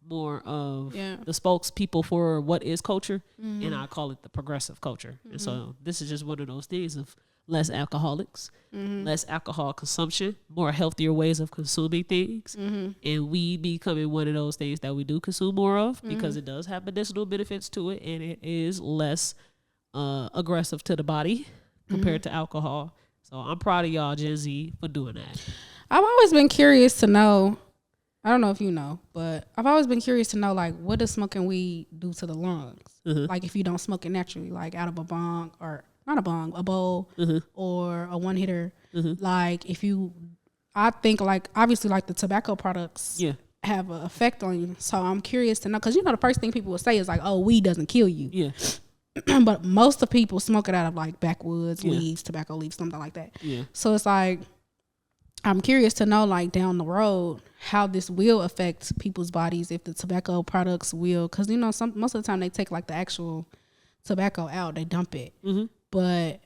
more of the spokespeople for what is culture, and I call it the progressive culture. And so this is just one of those things of less alcoholics, less alcohol consumption, more healthier ways of consuming things, and we becoming one of those things that we do consume more of because it does have medicinal benefits to it, and it is less aggressive to the body compared to alcohol. So I'm proud of y'all, Gen Z, for doing that. I've always been curious to know, I don't know if you know, but I've always been curious to know, like, what does smoking weed do to the lungs? Like, if you don't smoke it naturally, like out of a bong, or not a bong, a bowl, or a one hitter. Like, I think, like, obviously, like, the tobacco products have an effect on you. So I'm curious to know, because, the first thing people will say is, like, oh, weed doesn't kill you. Yeah. But most of the people smoke it out of like backwoods leaves, tobacco leaves, something like that. Yeah. So it's like, I'm curious to know, like, down the road how this will affect people's bodies if the tobacco products will, because most of the time they take like the actual tobacco out, they dump it. But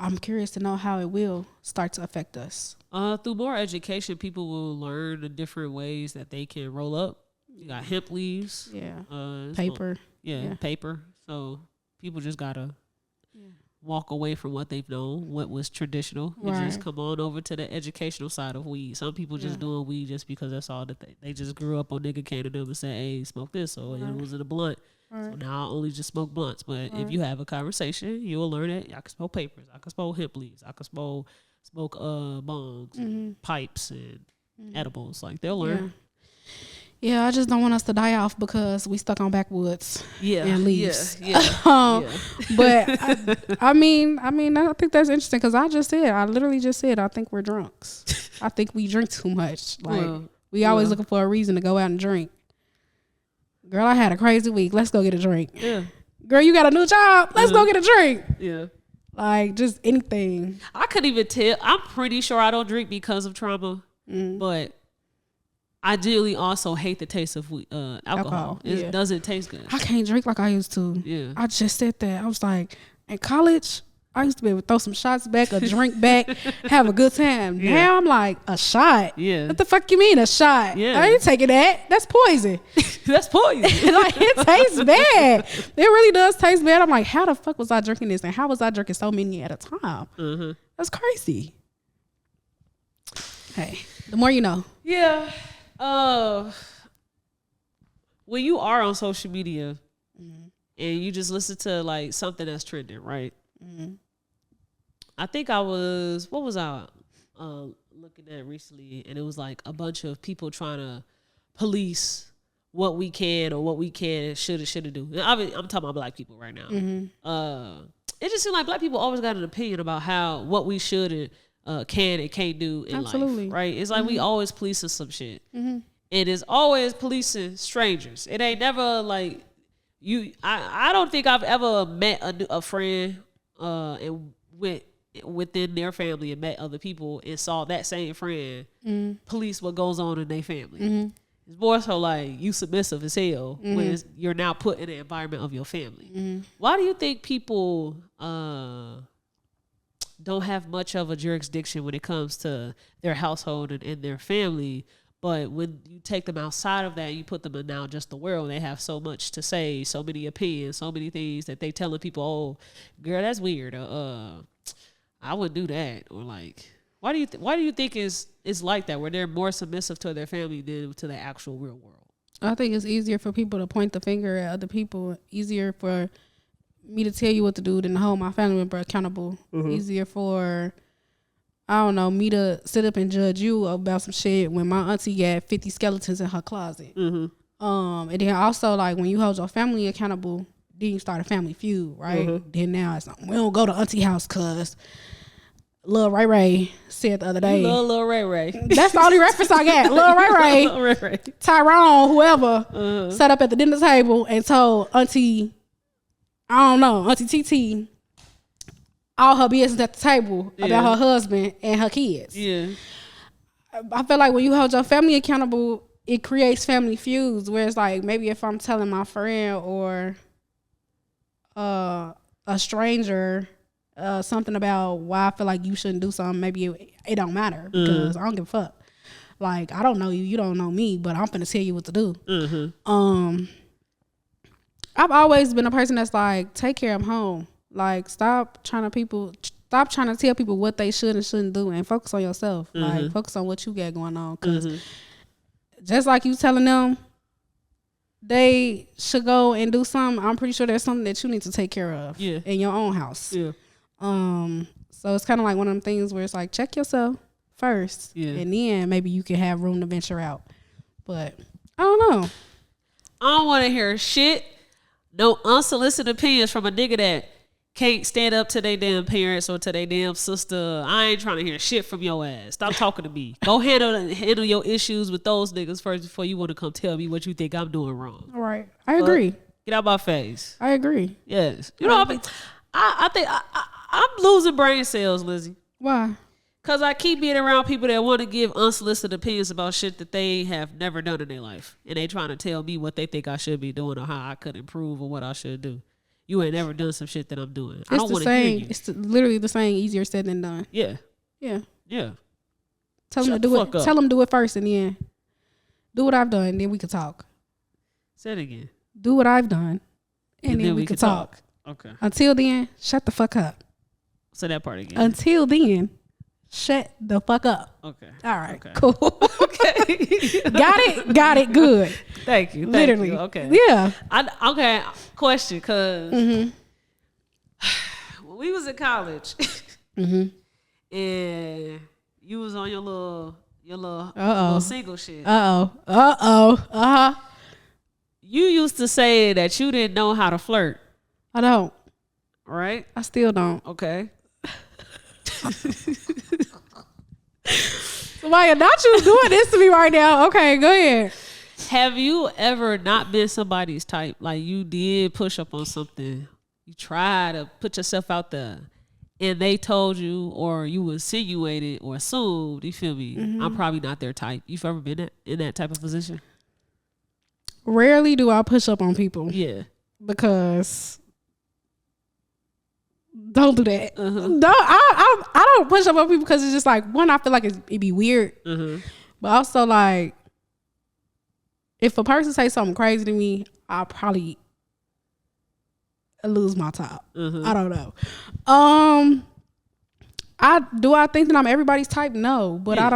I'm curious to know how it will start to affect us. Through more education, people will learn the different ways that they can roll up. You got hemp leaves, paper, paper. So people just gotta walk away from what they've known, what was traditional, and just come on over to the educational side of weed. Some people just doing weed just because that's all that they just grew up on nigga came to them and said, hey, smoke this, or it was in a blunt. So now I only just smoke blunts. But if you have a conversation, you'll learn it. I can smoke papers. I can smoke hemp leaves. I can smoke bongs, pipes, and edibles. Like, they'll learn. Yeah, I just don't want us to die off because we stuck on backwoods and leaves. But I mean, I think that's interesting because I literally just said, I think we're drunks. I think we drink too much. Like, we always looking for a reason to go out and drink. Girl, I had a crazy week. Let's go get a drink. Yeah. Girl, you got a new job. Let's go get a drink. Yeah. Like, just anything. I couldn't even tell. I'm pretty sure I don't drink because of trauma, but I really also hate the taste of alcohol. It doesn't taste good. I can't drink like I used to. Yeah. I just said that. I was like, in college, I used to be able to throw some shots back, a drink back, have a good time. Yeah. Now I'm like, a shot? Yeah. What the fuck you mean, a shot? Yeah. I ain't taking that. That's poison. That's poison. Like, it tastes bad. It really does taste bad. I'm like, how the fuck was I drinking this? And how was I drinking so many at a time? That's crazy. Hey, the more you know. Yeah. When you are on social media and you just listen to like something that's trending, right? I think what was I looking at recently, and it was like a bunch of people trying to police what we can or what we can and should do. And I'm talking about black people right now. It just seems like black people always got an opinion about what we should and can and can't do in life, right? It's like we always policing some shit. It is always policing strangers. It ain't never like you. I don't think I've ever met a friend and went within their family and met other people and saw that same friend police what goes on in their family. It's more so like you submissive as hell when you're now put in the environment of your family. Why do you think people don't have much of a jurisdiction when it comes to their household and their family, but when you take them outside of that, you put them in now just the world, they have so much to say, so many opinions, so many things that they telling people, oh, girl, that's weird. I wouldn't do that. Or like, why do you think it's like that, where they're more submissive to their family than to the actual real world? I think it's easier for people to point the finger at other people. Easier for me to tell you what to do than to hold my family member accountable. Easier for, I don't know, me to sit up and judge you about some shit when my auntie got 50 skeletons in her closet. And then also, like, when you hold your family accountable, then you start a family feud, right? Then now it's like, we don't go to auntie house because Lil Ray Ray said the other day. Lil Ray Ray. That's the only reference I got. Lil Ray Ray. Tyrone, whoever, sat up at the dinner table and told Auntie, I don't know, Auntie TT, all her business at the table about her husband and her kids. Yeah. I feel like when you hold your family accountable, it creates family feuds where it's like, maybe if I'm telling my friend or a stranger something about why I feel like you shouldn't do something, maybe it don't matter because I don't give a fuck. Like, I don't know you, you don't know me, but I'm finna tell you what to do. I've always been a person that's like, take care of home. Like, stop trying to tell people what they should and shouldn't do, and focus on yourself. Like, focus on what you got going on. Because just like you telling them they should go and do something, I'm pretty sure there's something that you need to take care of in your own house. So it's kind of like one of them things where it's like, check yourself first, and then maybe you can have room to venture out. But I don't know. I don't want to hear shit. No unsolicited opinions from a nigga that can't stand up to their damn parents or to their damn sister. I ain't trying to hear shit from your ass. Stop talking to me. Go handle your issues with those niggas first before you want to come tell me what you think I'm doing wrong. All right. I agree. Get out my face. I agree. Yes. You know, I think I'm losing brain cells, Lizzie. Why? Because I keep being around people that want to give unsolicited opinions about shit that they have never done in their life. And they trying to tell me what they think I should be doing or how I could improve or what I should do. You ain't never done some shit that I'm doing. I don't want to hear you. It's literally the same, easier said than done. Yeah. Yeah. Yeah. Tell them to do it. Tell them do it first and then do what I've done, then we can talk. Say it again. Do what I've done and then we can talk. Okay. Until then, shut the fuck up. Say that part again. Until then, shut the fuck up. Okay. All right. Okay. Cool. Okay. Got it. Good. Thank you. Literally. Okay. Yeah. Okay. Question, because when we was in college, and you was on your little single shit. You used to say that you didn't know how to flirt. I don't. Right? I still don't. Okay. Maya, not you doing this to me right now. Okay, go ahead. Have you ever not been somebody's type? Like you did push up on something. You tried to put yourself out there and they told you, or you insinuated or assumed, you feel me? I'm probably not their type. You've ever been in that type of position? Rarely do I push up on people. Yeah. Because don't do that. No, I don't push up on people because it's just like, one, I feel like it'd be weird. But also like, if a person say something crazy to me, I'll probably lose my top. I don't know. I think that I'm everybody's type? No, but I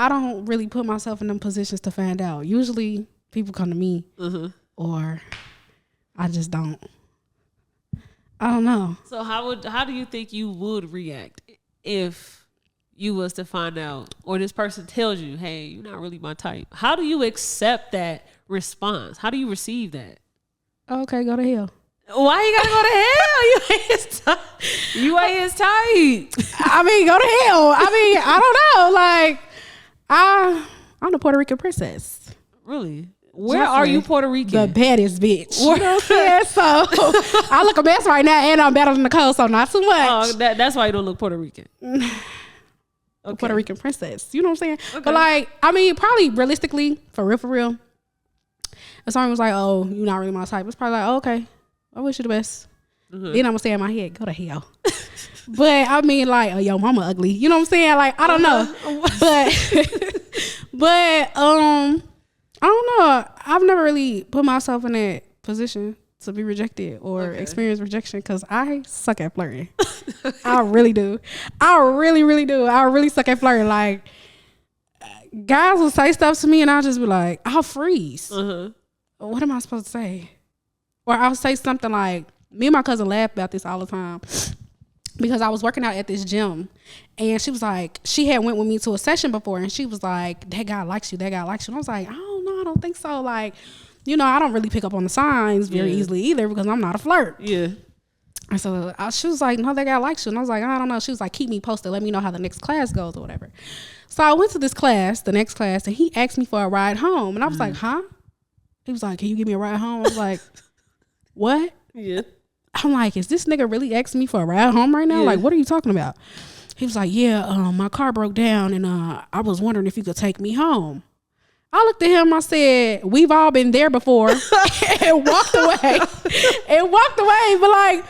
don't really put myself in them positions to find out. Usually people come to me or I just don't. I don't know. So how do you think you would react if you was to find out, or this person tells you, hey, you're not really my type? How do you accept that response? How do you receive that? Okay, go to hell. Why you gotta go to hell? You ain't his type. You ain't his type. I mean, go to hell. I mean, I don't know. Like, I'm the Puerto Rican princess. Really? Where are you Puerto Rican? The baddest bitch. You know what I'm saying? So I look a mess right now, and I'm better than Nicole, so not too much. Oh, that's why you don't look Puerto Rican. Okay. Puerto Rican princess. You know what I'm saying? Okay. But like, I mean, probably realistically, for real, if someone was like, "Oh, you're not really my type," it's probably like, oh, "Okay, I wish you the best." Then I'm gonna say in my head, "Go to hell." But I mean, like, "Oh, yo, mama ugly." You know what I'm saying? Like, I don't know, but I don't know. I've never really put myself in that position to be rejected or experience rejection because I suck at flirting. I really do. I really, really do. I really suck at flirting. Like, guys will say stuff to me and I'll just be like, I'll freeze. What am I supposed to say? Or I'll say something like, me and my cousin laugh about this all the time because I was working out at this gym and she was like, she had went with me to a session before and she was like, that guy likes you. And I was like, I don't think so. Like, you know, I don't really pick up on the signs very easily either because I'm not a flirt. Yeah. And so she was like, no, that guy likes you. And I was like, I don't know. She was like, keep me posted. Let me know how the next class goes or whatever. So I went to the next class, and he asked me for a ride home. And I was like, huh? He was like, can you give me a ride home? I was like, what? Yeah. I'm like, is this nigga really asking me for a ride home right now? Yeah. Like, what are you talking about? He was like, yeah, my car broke down, and I was wondering if you could take me home. I looked at him, I said, we've all been there before, and walked away. But like,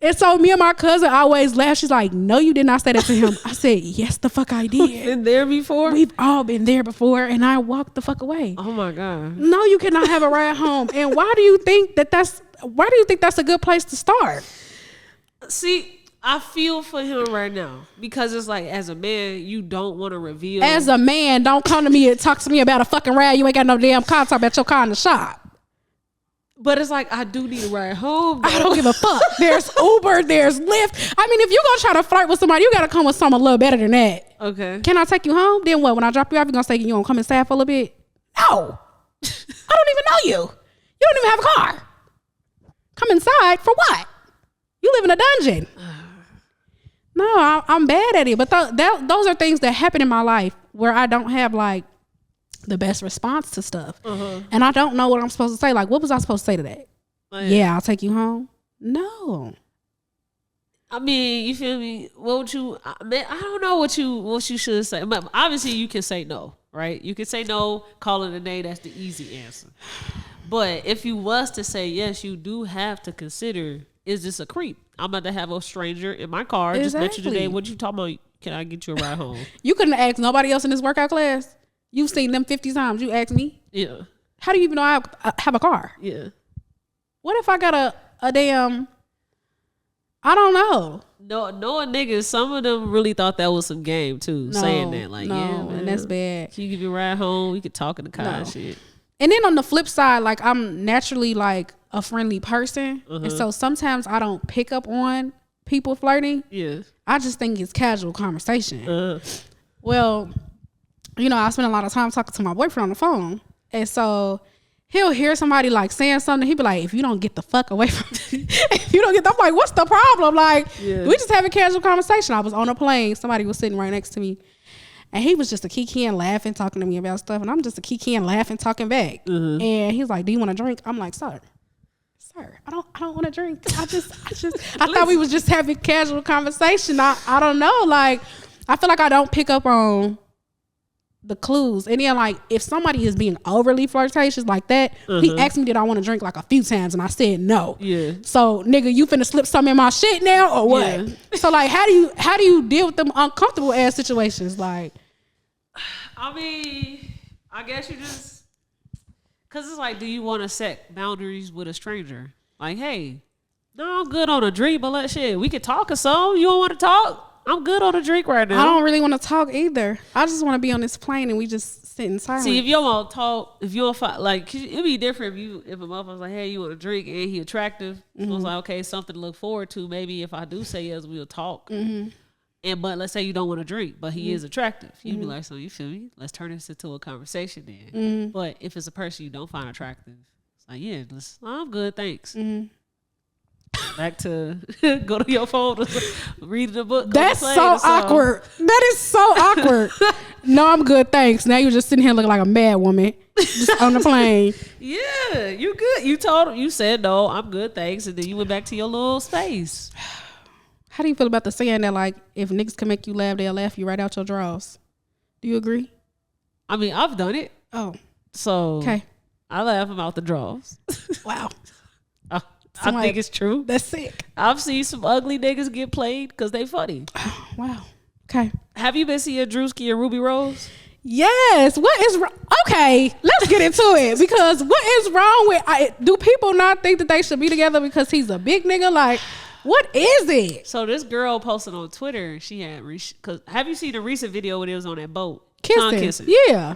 and so me and my cousin always laugh. She's like, no, you did not say that to him. I said, yes, the fuck I did. Been there before? We've all been there before, and I walked the fuck away. Oh my God. No, you cannot have a ride home. And why do you think that's a good place to start? See, I feel for him right now because it's like, as a man, you don't want to reveal. As a man, don't come to me and talk to me about a fucking ride. You ain't got no damn car. Talk about your car in the shop. But it's like, I do need a ride home, though. I don't give a fuck. There's Uber, there's Lyft. I mean, if you're going to try to flirt with somebody, you got to come with something a little better than that. Okay. Can I take you home? Then what? When I drop you off, you going to say you going to come inside for a little bit? No. I don't even know you. You don't even have a car. Come inside for what? You live in a dungeon. No, I'm bad at it. But those are things that happen in my life where I don't have like the best response to stuff. And I don't know what I'm supposed to say. Like, what was I supposed to say to that? Yeah, I'll take you home. No. I mean, you feel me? What would you, I don't know what you should say. But obviously you can say no, right? You can say no, call it a day. That's the easy answer. But if you was to say yes, you do have to consider, is this a creep? I'm about to have a stranger in my car. Exactly. Just met you today. What you talking about? Can I get you a ride home? You couldn't ask nobody else in this workout class. You've seen them 50 times. You asked me? Yeah. How do you even know I have a car? Yeah. What if I got a damn, I don't know. knowing niggas, some of them really thought that was some game too. Saying that, like, yeah, man, and that's bad. Can you give me a ride home? We could talk in the car and shit. And then on the flip side, like, I'm naturally like a friendly person, and so sometimes I don't pick up on people flirting. Yeah, I just think it's casual conversation. Well, you know, I spend a lot of time talking to my boyfriend on the phone, and so he'll hear somebody like saying something. He'll be like, if you don't get the fuck away from me, if you don't get, I'm like, what's the problem? Like, we just having casual conversation. I was on a plane. Somebody was sitting right next to me. And he was just a Keion laughing, talking to me about stuff. And I'm just a Keion laughing, talking back. And he's like, do you want a drink? I'm like, sir, I don't want to drink. I thought we was just having casual conversation. I don't know. Like, I feel like I don't pick up on the clues. And then, like, if somebody is being overly flirtatious like that, he asked me, did I want to drink, like, a few times, and I said no. Yeah. So, nigga, you finna slip something in my shit now or what? Yeah. So, like, how do you deal with them uncomfortable ass situations? Like, I mean, I guess you just, cause it's like, do you want to set boundaries with a stranger? Like, hey, no, I'm good on a drink, but we could talk or something. You don't want to talk? I'm good on a drink right now. I don't really want to talk either. I just want to be on this plane and we just sit in silence. See, if you don't want to talk, if you don't fight, like, it'd be different if a motherfucker's like, hey, you want a drink, and he attractive. So it's like, okay, something to look forward to. Maybe if I do say yes, we'll talk. But let's say you don't want to drink, but he is attractive. You'd be like, so you feel me? Let's turn this into a conversation then. But if it's a person you don't find attractive, it's like, yeah, I'm good, thanks. Back to go to your phone, read the book. That's so awkward. That is so awkward. No, I'm good, thanks. Now you're just sitting here looking like a mad woman, just on the plane. Yeah, you good. You said no, I'm good, thanks, and then you went back to your little space. How do you feel about the saying that, like, if niggas can make you laugh, they'll laugh you right out your drawers? Do you agree? I mean, I've done it. Oh, so okay. I laugh them out the drawers. Wow. I think it's true. That's sick. I've seen some ugly niggas get played because they funny. Oh, wow. Okay. Have you been seeing Druski and Ruby Rose? Yes. What is wrong? Okay, let's get into it. Because what is wrong with? Do people not think that they should be together because he's a big nigga? Like, what is it? So this girl posted on Twitter. She had cause have you seen the recent video when it was on that boat kissing? Yeah.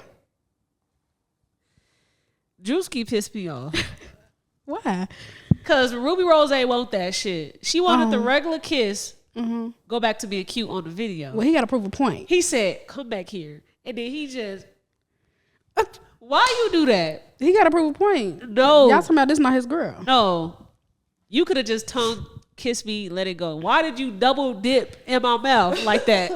Druski pissed me off. Why? Cause Ruby Rose ain't want that shit. She wanted the regular kiss. Go back to being cute on the video. Well, he got to prove a point. He said, "Come back here," and then he just. Why you do that? He got to prove a point. No, y'all talking about this not his girl. No, you could have just tongue kissed me, let it go. Why did you double dip in my mouth like that?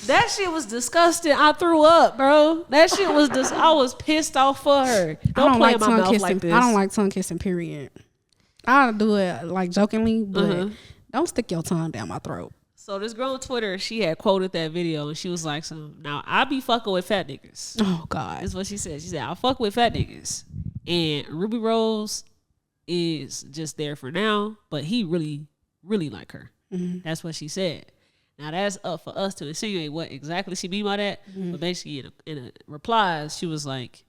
That shit was disgusting. I threw up, bro. That shit was I was pissed off for her. Don't play in my mouth like this. I don't like tongue kissing, period. I'll do it like jokingly, but don't stick your tongue down my throat. So this girl on Twitter, she had quoted that video and she was like, now I be fucking with fat niggas. Oh, God. That's what she said. She said, I'll fuck with fat niggas. And Ruby Rose is just there for now, but he really, really like her. That's what she said. Now that's up for us to insinuate what exactly she mean by that. But basically in a replies, she was like,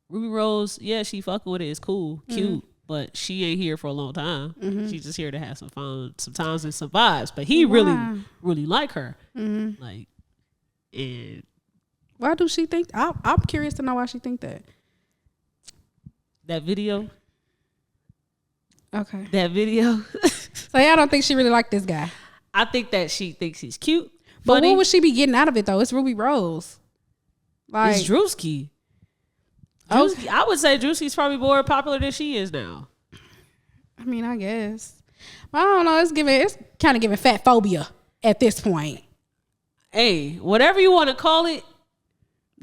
Ruby Rose, yeah, she fucking with it. It's cool, cute, but she ain't here for a long time. She's just here to have some fun sometimes and some vibes. But he really, really like her. Like, and why do she think? I'm curious to know why she think that. That video. Okay. That video. So y'all don't think she really liked this guy? I think that she thinks he's cute. But funny. what would she be getting out of it though? It's Ruby Rose. Like, it's Druski. Okay. I would say Druski's probably more popular than she is now. I mean, I guess. I don't know. It's kind of giving fat phobia at this point. Hey, whatever you want to call it.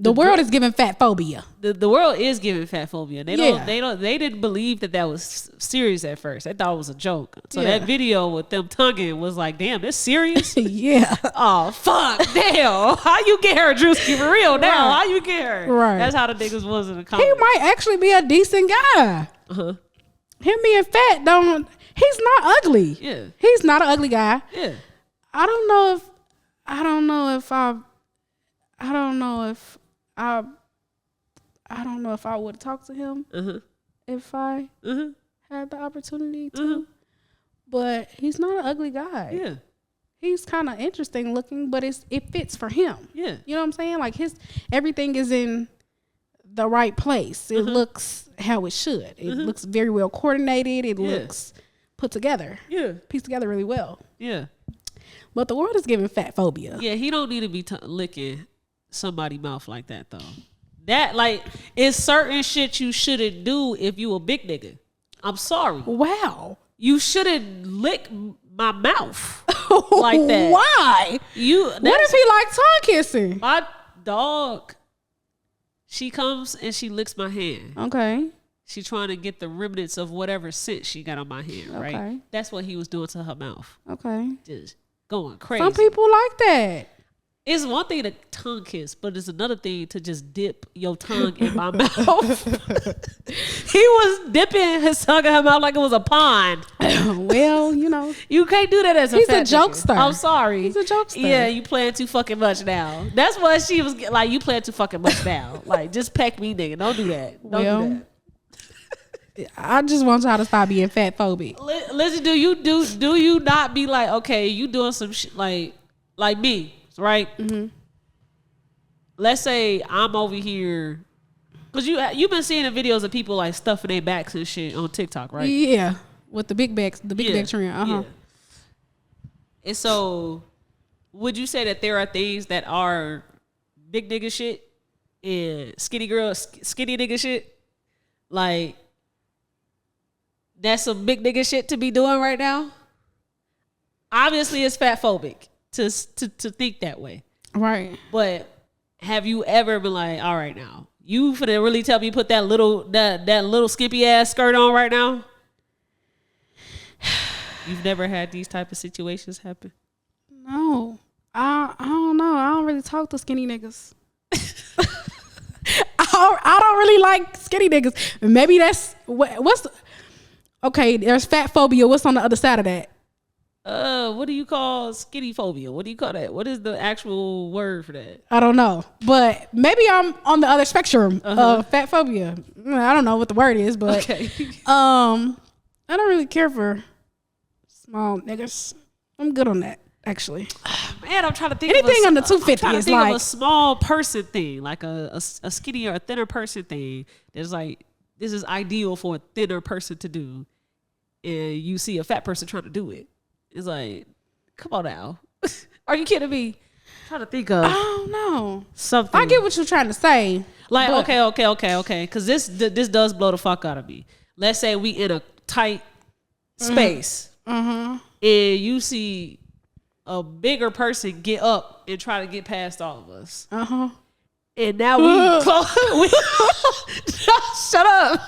The world is giving fat phobia. The world is giving fat phobia. They didn't believe that was serious at first. They thought it was a joke. So that video with them tonguing was like, damn, this serious? Yeah. Oh, fuck. Damn. How you get her, Druski, for real now? Right. How you get her? Right. That's how the niggas was in the comments. He might actually be a decent guy. Him being fat he's not ugly. Yeah. He's not an ugly guy. Yeah. I don't know if I would talk to him if I had the opportunity to. but he's not an ugly guy. Yeah. He's kind of interesting looking, but it fits for him. Yeah. You know what I'm saying? Like everything is in the right place. It looks how it should. It looks very well coordinated. It looks put together. Yeah. Pieced together really well. Yeah. But the world is giving fat phobia. Yeah, he don't need to be licking somebody's mouth like that though. That like it's certain shit you shouldn't do if you a big nigga. I'm sorry. Wow. You shouldn't lick my mouth like that. Why? What if he like tongue kissing? My dog, she comes and she licks my hand. Okay. She trying to get the remnants of whatever scent she got on my hand, right? Okay. That's what he was doing to her mouth. Okay. Just going crazy. Some people like that. It's one thing to tongue kiss, but it's another thing to just dip your tongue in my mouth. He was dipping his tongue in her mouth like it was a pond. Well, you know. You can't do that as a He's fat a jokester. nigga. I'm sorry. He's a jokester. Yeah, you playing too fucking much now. That's what she was like, you playing too fucking much now. Like, just peck me, nigga. Don't do that. Don't do that. I just want y'all to stop being fat phobic. Lizzie, do you not be like, okay, you doing some shit like me, right? Mm-hmm. Let's say I'm over here, cause you've been seeing the videos of people like stuffing their backs and shit on TikTok, right? Yeah, with the big backs, the big back trend. Yeah. And so, would you say that there are things that are big nigga shit and skinny nigga shit, like? That's some big nigga shit to be doing right now. Obviously, it's fat phobic to think that way. Right. But have you ever been like, all right now, you finna really tell me put that little skimpy ass skirt on right now? You've never had these type of situations happen? No. I don't know. I don't really talk to skinny niggas. I don't really like skinny niggas. Maybe that's what's... Okay, there's fat phobia. What's on the other side of that? What do you call skinny phobia? What do you call that? What is the actual word for that? I don't know. But maybe I'm on the other spectrum of fat phobia. I don't know what the word is, but okay. I don't really care for small niggas. I'm good on that, actually. Man, I'm trying to think anything of under 250 is like a small person thing, like a skinny or a thinner person thing. There's like, this is ideal for a thinner person to do, and you see a fat person trying to do it. It's like, come on now. Are you kidding me? I'm trying to think of. I don't know. Something. I get what you're trying to say. Like, okay. Because this does blow the fuck out of me. Let's say we in a tight space, and you see a bigger person get up and try to get past all of us. And now we close. Shut up.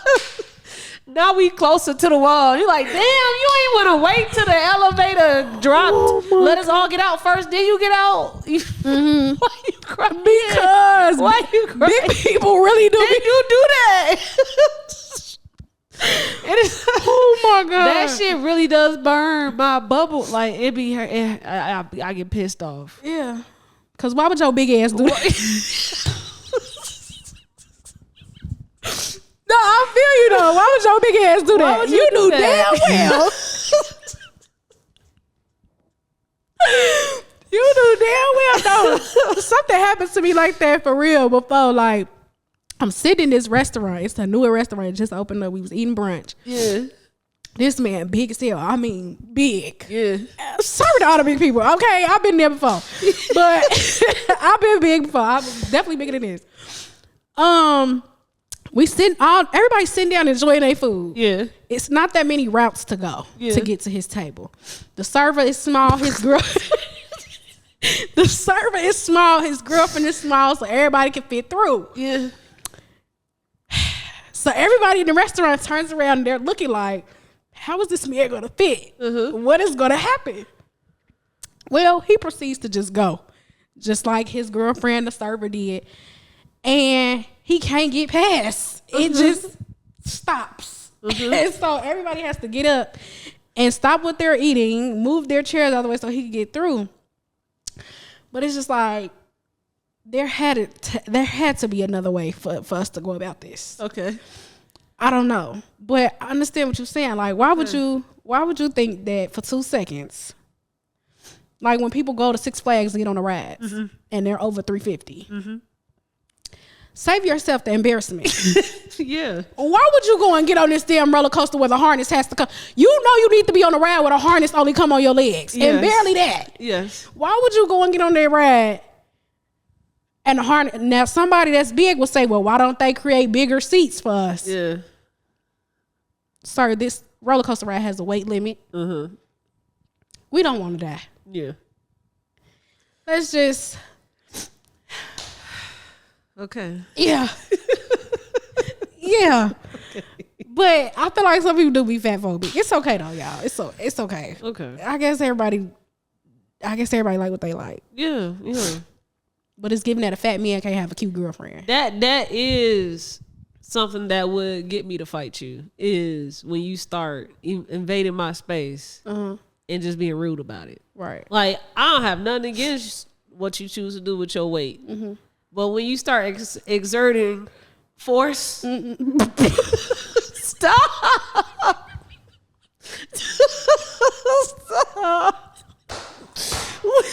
Now we closer to the wall. You're like, damn, you ain't want to wait till the elevator dropped. Let us all get out first, then you get out. Why you crying? Because why you crying? big people really do. Did you do that? It is. Oh my god, that shit really does burn my bubble. Like it be. I get pissed off. Yeah. Cause why would your big ass do that? No, I feel you though. Why would your big ass do that? You knew do damn well. You knew damn well though. Something happened to me like that for real before. Like I'm sitting in this restaurant. It's a newer restaurant. It just opened up. We was eating brunch. Yeah. This man big as hell. I mean big. Yeah. Sorry to all the big people. Okay, I've been there before. But I've been big before. I'm definitely bigger than this. Everybody's sitting down enjoying their food. Yeah. It's not that many routes to go to get to his table. The server is small, his the server is small, his girlfriend is small, so everybody can fit through. Yeah. So everybody in the restaurant turns around and they're looking like, how is this man gonna fit? What is gonna happen? Well, he proceeds to just go. Just like his girlfriend, the server, did. And he can't get past. It just stops. And so everybody has to get up and stop what they're eating, move their chairs out of the way so he can get through. But it's just like, there had to be another way for us to go about this. Okay. I don't know, but I understand what you're saying. Like, why would you think that for 2 seconds? Like when people go to Six Flags and get on the rides and they're over 350. Save yourself the embarrassment. Yeah. Why would you go and get on this damn roller coaster where the harness has to come? You know you need to be on a ride where the harness only come on your legs. Yes. And barely that. Yes. Why would you go and get on that ride and the harness? Now somebody that's big will say, well, why don't they create bigger seats for us? Yeah. Sir, this roller coaster ride has a weight limit. We don't want to die. Yeah. Let's just... Okay. Yeah. Yeah. Okay. But I feel like some people do be fat phobic. It's okay though, y'all. It's okay. Okay. I guess everybody like what they like. Yeah. Yeah. But it's given that a fat man can't have a cute girlfriend. That is something that would get me to fight you, is when you start invading my space and just being rude about it. Right. Like, I don't have nothing against what you choose to do with your weight. But when you start exerting force, stop. Stop. What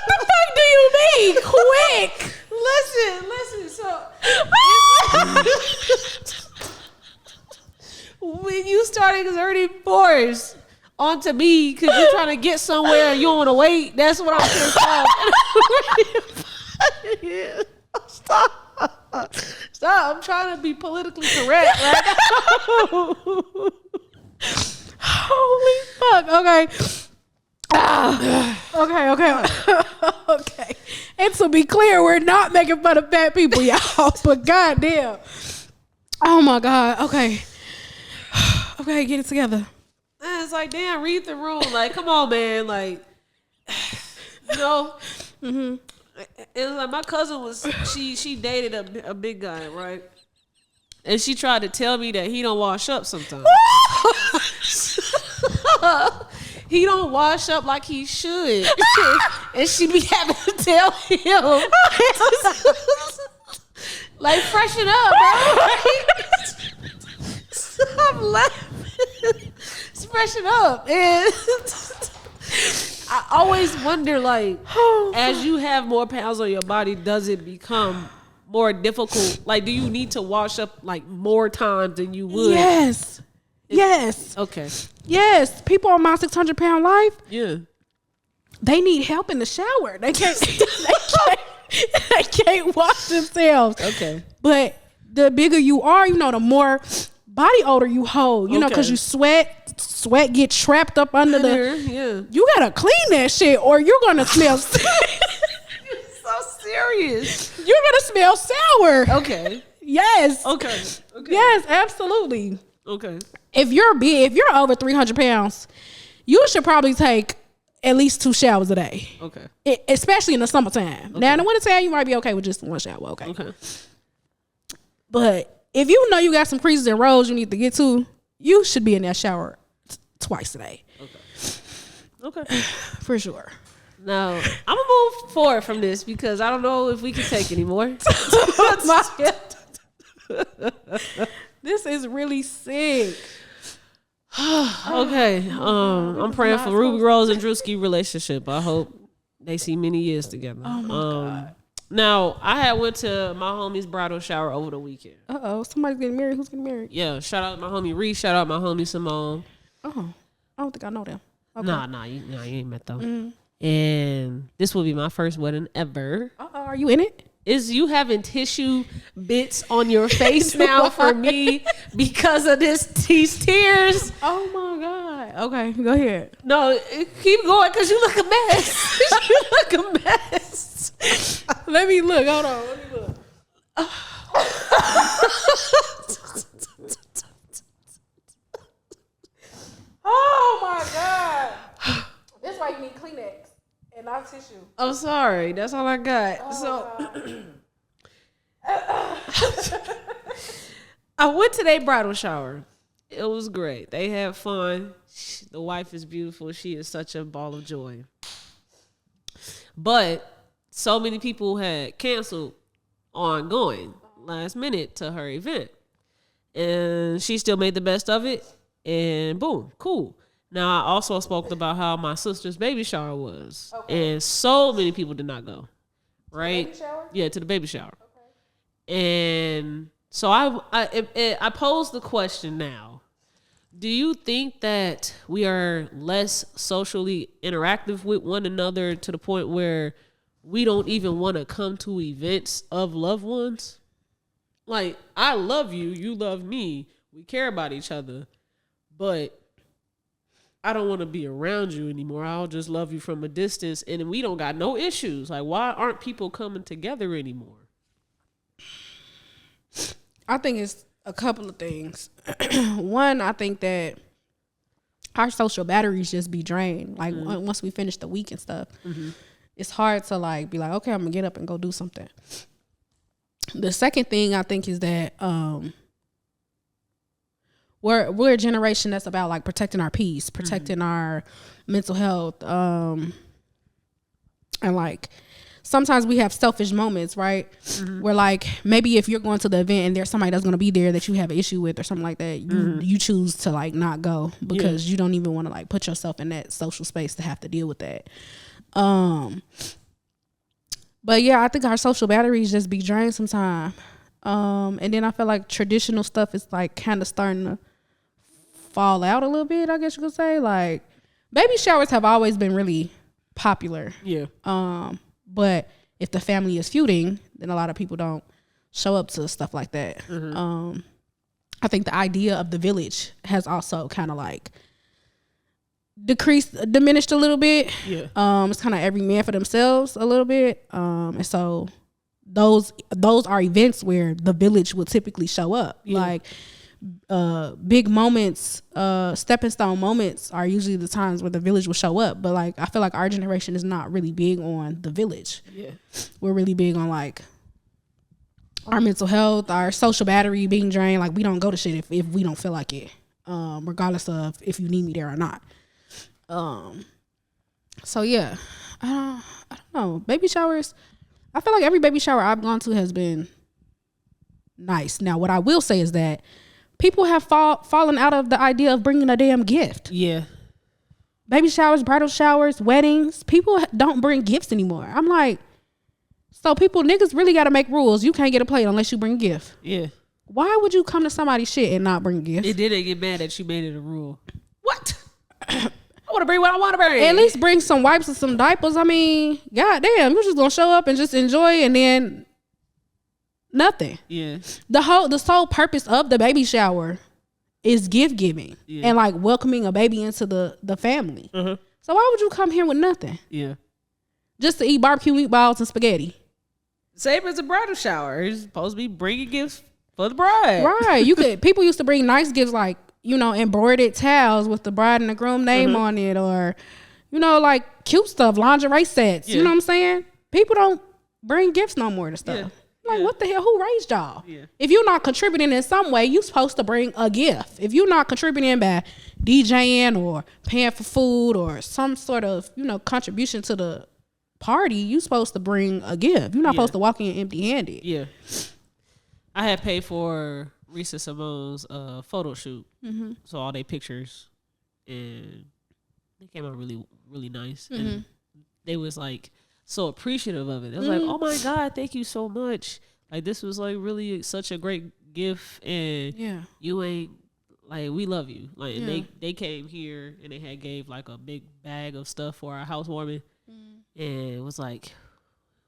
the fuck do you mean? Quick. Listen. So when you start exerting force onto me because you're trying to get somewhere and you don't want to wait, that's what I'm pissed off. Stop. I'm trying to be politically correct right now. Holy fuck. Okay. Okay. And to be clear, we're not making fun of fat people, y'all. But goddamn. Oh my God. Okay. Okay, get it together. And it's like, damn, read the room. Like, come on, man. Like, you know. It was like my cousin was. She dated a big guy, right? And she tried to tell me that he don't wash up sometimes. He don't wash up like he should. And she be having to tell him, like, freshen up, bro. Stop laughing. Freshen up. And I always wonder, like, as you have more pounds on your body, does it become more difficult? Like, do you need to wash up like more times than you would? Yes. Okay. Yes. People on my 600-pound life. Yeah. They need help in the shower. They can't. They can't wash themselves. Okay. But the bigger you are, you know, the more body odor you hold. You know, because you sweat get trapped up under Yeah. You gotta clean that shit, or you're gonna smell. You're so serious. You're gonna smell sour. Okay. Yes. Okay. Yes, absolutely. Okay. If you're over 300 pounds, you should probably take at least 2 showers a day. Okay. Especially in the summertime. Okay. Now in the wintertime, you might be okay with just 1 shower. Okay. But if you know you got some creases and rolls you need to get to, you should be in that shower twice a day. Okay. For sure. Now, I'm going to move forward from this because I don't know if we can take anymore. This is really sick. Okay. I'm praying for Ruby Rose and Druski relationship. I hope they see many years together. Oh my God. Now, I went to my homie's bridal shower over the weekend. Somebody's getting married. Who's getting married? Yeah, shout out my homie Reese. Shout out my homie Simone. Oh, I don't think I know them. Okay. Nah, you ain't met them. And this will be my first wedding ever. Are you in it? Is you having tissue bits on your face now for me because of these tears? Oh my God. Okay, go ahead. No, keep going because you look a mess. You look a mess. Let me look. Hold on. Let me look. Oh my God. That's why you need Kleenex and not tissue. I'm sorry. That's all I got. I went to their bridal shower. It was great. They had fun. The wife is beautiful. She is such a ball of joy. But so many people had canceled on going last minute to her event. And she still made the best of it. And boom, cool. Now, I also spoke about how my sister's baby shower was. Okay. And so many people did not go. Right? Baby shower? Yeah, to the baby shower. Okay. And so I posed the question now. Do you think that we are less socially interactive with one another to the point where we don't even want to come to events of loved ones? Like, I love you, you love me, we care about each other, but I don't want to be around you anymore. I'll just love you from a distance, and we don't got no issues. Like, why aren't people coming together anymore? I think it's a couple of things. One, I think that our social batteries just be drained. Like, once we finish the week and stuff, it's hard to, like, be like, okay, I'm going to get up and go do something. The second thing I think is that we're a generation that's about like protecting our peace, protecting our mental health, and like sometimes we have selfish moments, right? Where like maybe if you're going to the event and there's somebody that's going to be there that you have an issue with or something like that, you choose to like not go because you don't even want to like put yourself in that social space to have to deal with that. But yeah, I think our social batteries just be drained sometime. And then I feel like traditional stuff is like kind of starting to fall out a little bit, I guess you could say. Like, baby showers have always been really popular. Yeah. But if the family is feuding, then a lot of people don't show up to stuff like that. I think the idea of the village has also kind of like diminished a little bit. Yeah. It's kind of every man for themselves a little bit. And so those are events where the village will typically show up. Yeah. Like big moments, stepping stone moments are usually the times where the village will show up. But like I feel like our generation is not really big on the village. Yeah. We're really big on like our mental health, our social battery being drained. Like we don't go to shit if we don't feel like it. Regardless of if you need me there or not. So yeah, I don't know. Baby showers, I feel like every baby shower I've gone to has been nice. Now, what I will say is that people have fallen out of the idea of bringing a damn gift. Yeah. Baby showers, bridal showers, weddings, people don't bring gifts anymore. I'm like, so niggas really got to make rules. You can't get a plate unless you bring a gift. Yeah. Why would you come to somebody's shit and not bring a gift? It didn't get mad that you made it a rule. What? I want to bring what I want to bring. At least bring some wipes and some diapers. I mean, goddamn, you're just gonna show up and just enjoy, and then nothing. Yeah. The sole purpose of the baby shower is gift giving and like welcoming a baby into the family. So why would you come here with nothing? Yeah. Just to eat barbecue meatballs and spaghetti. Same as a bridal shower. You're supposed to be bringing gifts for the bride. Right. People used to bring nice gifts like, you know, embroidered towels with the bride and the groom name on it, or, you know, like cute stuff, lingerie sets. You know what I'm saying? People don't bring gifts no more to stuff. Like, what the hell? Who raised y'all? Yeah. If you're not contributing in some way, you're supposed to bring a gift. If you're not contributing by DJing or paying for food or some sort of, you know, contribution to the party, you're supposed to bring a gift. You're not supposed to walk in empty-handed. Yeah. I had paid for Risa Simone's photo shoot. So all their pictures, and they came out really, really nice. And they was like so appreciative of it. They was like, oh my God, thank you so much. Like, this was like really such a great gift, and you ain't like, we love you. Like, and they came here and they had gave like a big bag of stuff for our housewarming, and it was like,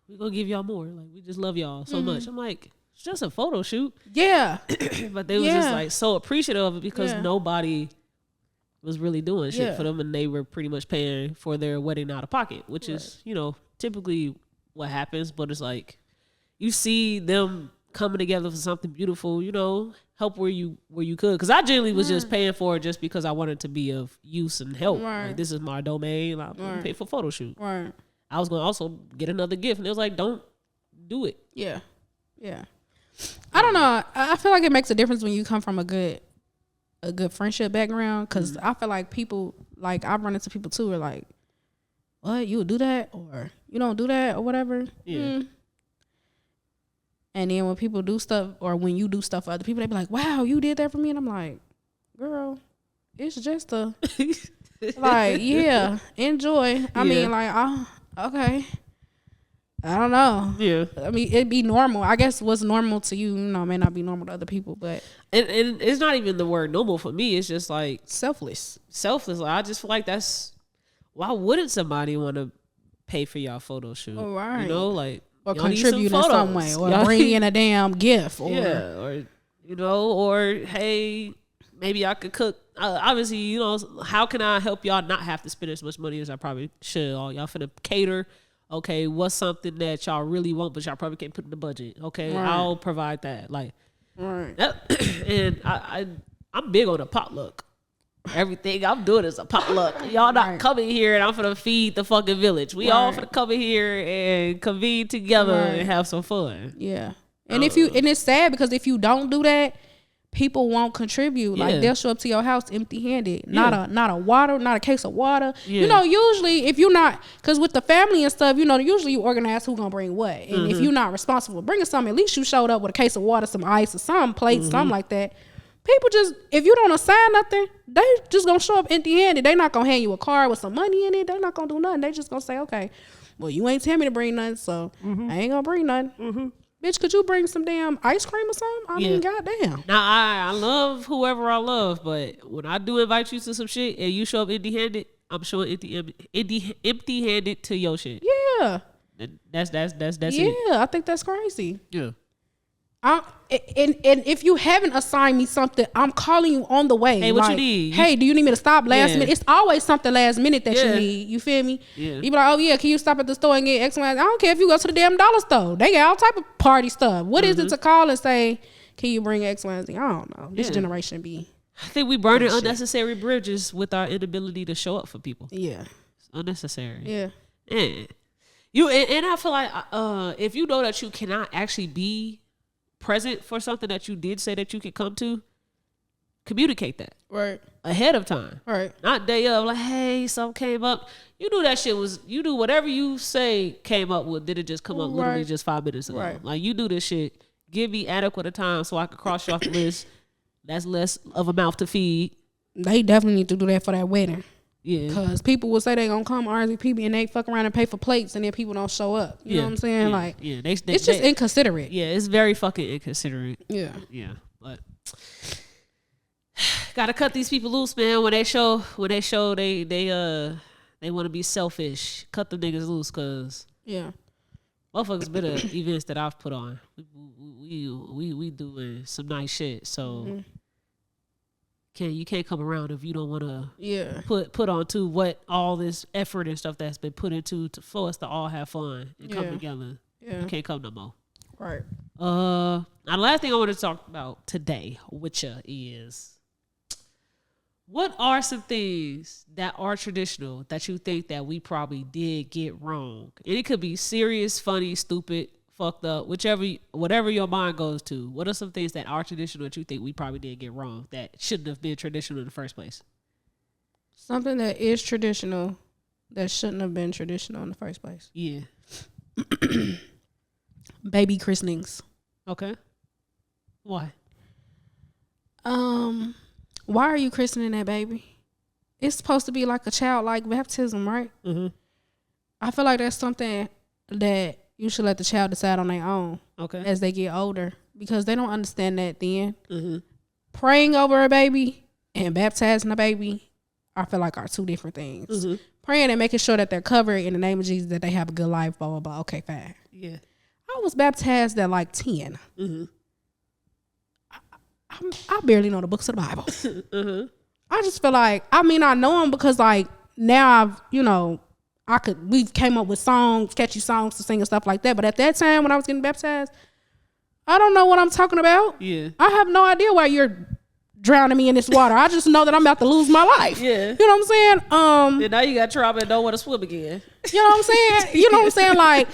we're gonna give y'all more. Like, we just love y'all so much. I'm like, it's just a photo shoot. Yeah. But they was just like so appreciative of it because nobody was really doing shit for them, and they were pretty much paying for their wedding out of pocket, which is, you know, typically what happens. But it's like, you see them coming together for something beautiful, you know, help where you could. Because I generally was just paying for it just because I wanted to be of use and help. Like, this is my domain. I'm going to pay for photo shoot. I was going to also get another gift, and it was like, don't do it. Yeah. I don't know. I feel like it makes a difference when you come from a good friendship background, because I feel like people, like, I've run into people too who are like, what, you would do that? Or, You don't do that or whatever. Yeah. And then when people do stuff, or when you do stuff for other people, they be like, wow, you did that for me. And I'm like, girl, it's just a, like, yeah, enjoy. I mean, like, okay. I don't know. Yeah. I mean, it'd be normal. I guess what's normal to you, may not be normal to other people, but. And it's not even the word normal for me. It's just like. Selfless. Like, I just feel like why wouldn't somebody want to pay for y'all photo shoot? Oh, right. You know, like. Or contribute in some way. Or y'all bring in a damn gift. Or, yeah. Or, or hey, maybe I could cook. Obviously, how can I help y'all not have to spend as much money as I probably should? Or y'all finna cater. Okay, what's something that y'all really want, but y'all probably can't put in the budget? Okay, right. I'll provide that. Like, right. And I'm big on a potluck. Everything I'm doing is a potluck. Y'all not coming here and I'm finna feed the fucking village. We all finna come in here and convene together and have some fun. Yeah. And and it's sad because if you don't do that, people won't contribute. Like they'll show up to your house empty-handed. Not a case of water. Yeah. Usually if you're not, because with the family and stuff, usually you organize who's gonna bring what. And if you're not responsible for bringing something, at least you showed up with a case of water, some ice, or some plates, something like that. People just, if you don't assign nothing, they just gonna show up empty-handed. They not gonna hand you a card with some money in it. They're not gonna do nothing. They just gonna say, okay, well, you ain't tell me to bring nothing, so I ain't gonna bring nothing. Bitch, could you bring some damn ice cream or something? I mean, goddamn. Now, I love whoever I love, but when I do invite you to some shit and you show up empty-handed, I'm showing empty-handed to your shit. Yeah. That's it. Yeah, I think that's crazy. Yeah. And if you haven't assigned me something, I'm calling you on the way. Hey, what you need? Hey, do you need me to stop last minute? It's always something last minute that you need. You feel me? Yeah. You be like, oh yeah, can you stop at the store and get X, Y? I don't care if you go to the damn dollar store. They got all type of party stuff. What is it to call and say, can you bring X, Y, Z? I don't know. This generation be. I think we burning unnecessary bridges with our inability to show up for people. Yeah. It's unnecessary. Yeah. And I feel like if you know that you cannot actually be present for something that you did say that you could come to, communicate that ahead of time, not day of, like, hey, something came up. You knew that shit was, you knew whatever you say came up with, did it just come up literally just 5 minutes ago? Like, you do this shit, give me adequate of time so I can cross you off the list. That's less of a mouth to feed. They definitely need to do that for that wedding. Yeah, because people will say they gonna come RSVP and they fuck around and pay for plates and then people don't show up. You know what I'm saying? Like, it's just inconsiderate. Yeah, it's very fucking inconsiderate. Yeah, but gotta cut these people loose, man. When they show they want to be selfish. Cut the niggas loose, cause motherfuckers been at events that I've put on. We doing some nice shit, so. You can't come around if you don't want to put on to what all this effort and stuff that's been put into for us to all have fun and come together. Yeah. You can't come no more. Right. Now the last thing I want to talk about today, which is, what are some things that are traditional that you think that we probably did get wrong? And it could be serious, funny, stupid, fucked up, whatever your mind goes to. What are some things that are traditional that you think we probably did get wrong that shouldn't have been traditional in the first place? Something that is traditional that shouldn't have been traditional in the first place. Yeah. Baby christenings. Okay. Why? Why are you christening that baby? It's supposed to be like a childlike baptism, right? Mm-hmm. I feel like that's something that you should let the child decide on their own as they get older, because they don't understand that then. Mm-hmm. Praying over a baby and baptizing a baby, I feel like, are two different things. Mm-hmm. Praying and making sure that they're covered in the name of Jesus, that they have a good life, blah, blah, blah. Okay, fine. Yeah. I was baptized at like 10. Mm-hmm. I barely know the books of the Bible. Mm-hmm. I just feel like, I know them because like now we came up with songs, catchy songs to sing and stuff like that. But at that time when I was getting baptized, I don't know what I'm talking about. Yeah. I have no idea why you're drowning me in this water. I just know that I'm about to lose my life. Yeah. You know what I'm saying? And now you got trauma and don't want to swim again. You know what I'm saying? You know what I'm saying? Like,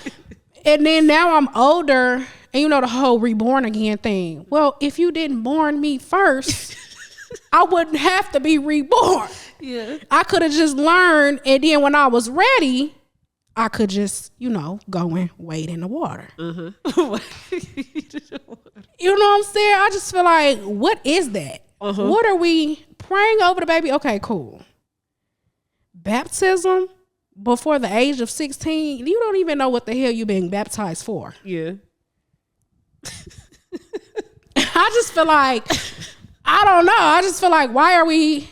and then now I'm older and the whole reborn again thing. Well, if you didn't born me first, I wouldn't have to be reborn. Yeah. I could have just learned, and then when I was ready, I could just, go and wade in the water. Mm-hmm. You know what I'm saying? I just feel like, what is that? Uh-huh. What are we praying over the baby? Okay, cool. Baptism before the age of 16, you don't even know what the hell you're being baptized for. Yeah. I just feel like, I don't know. I just feel like, why are we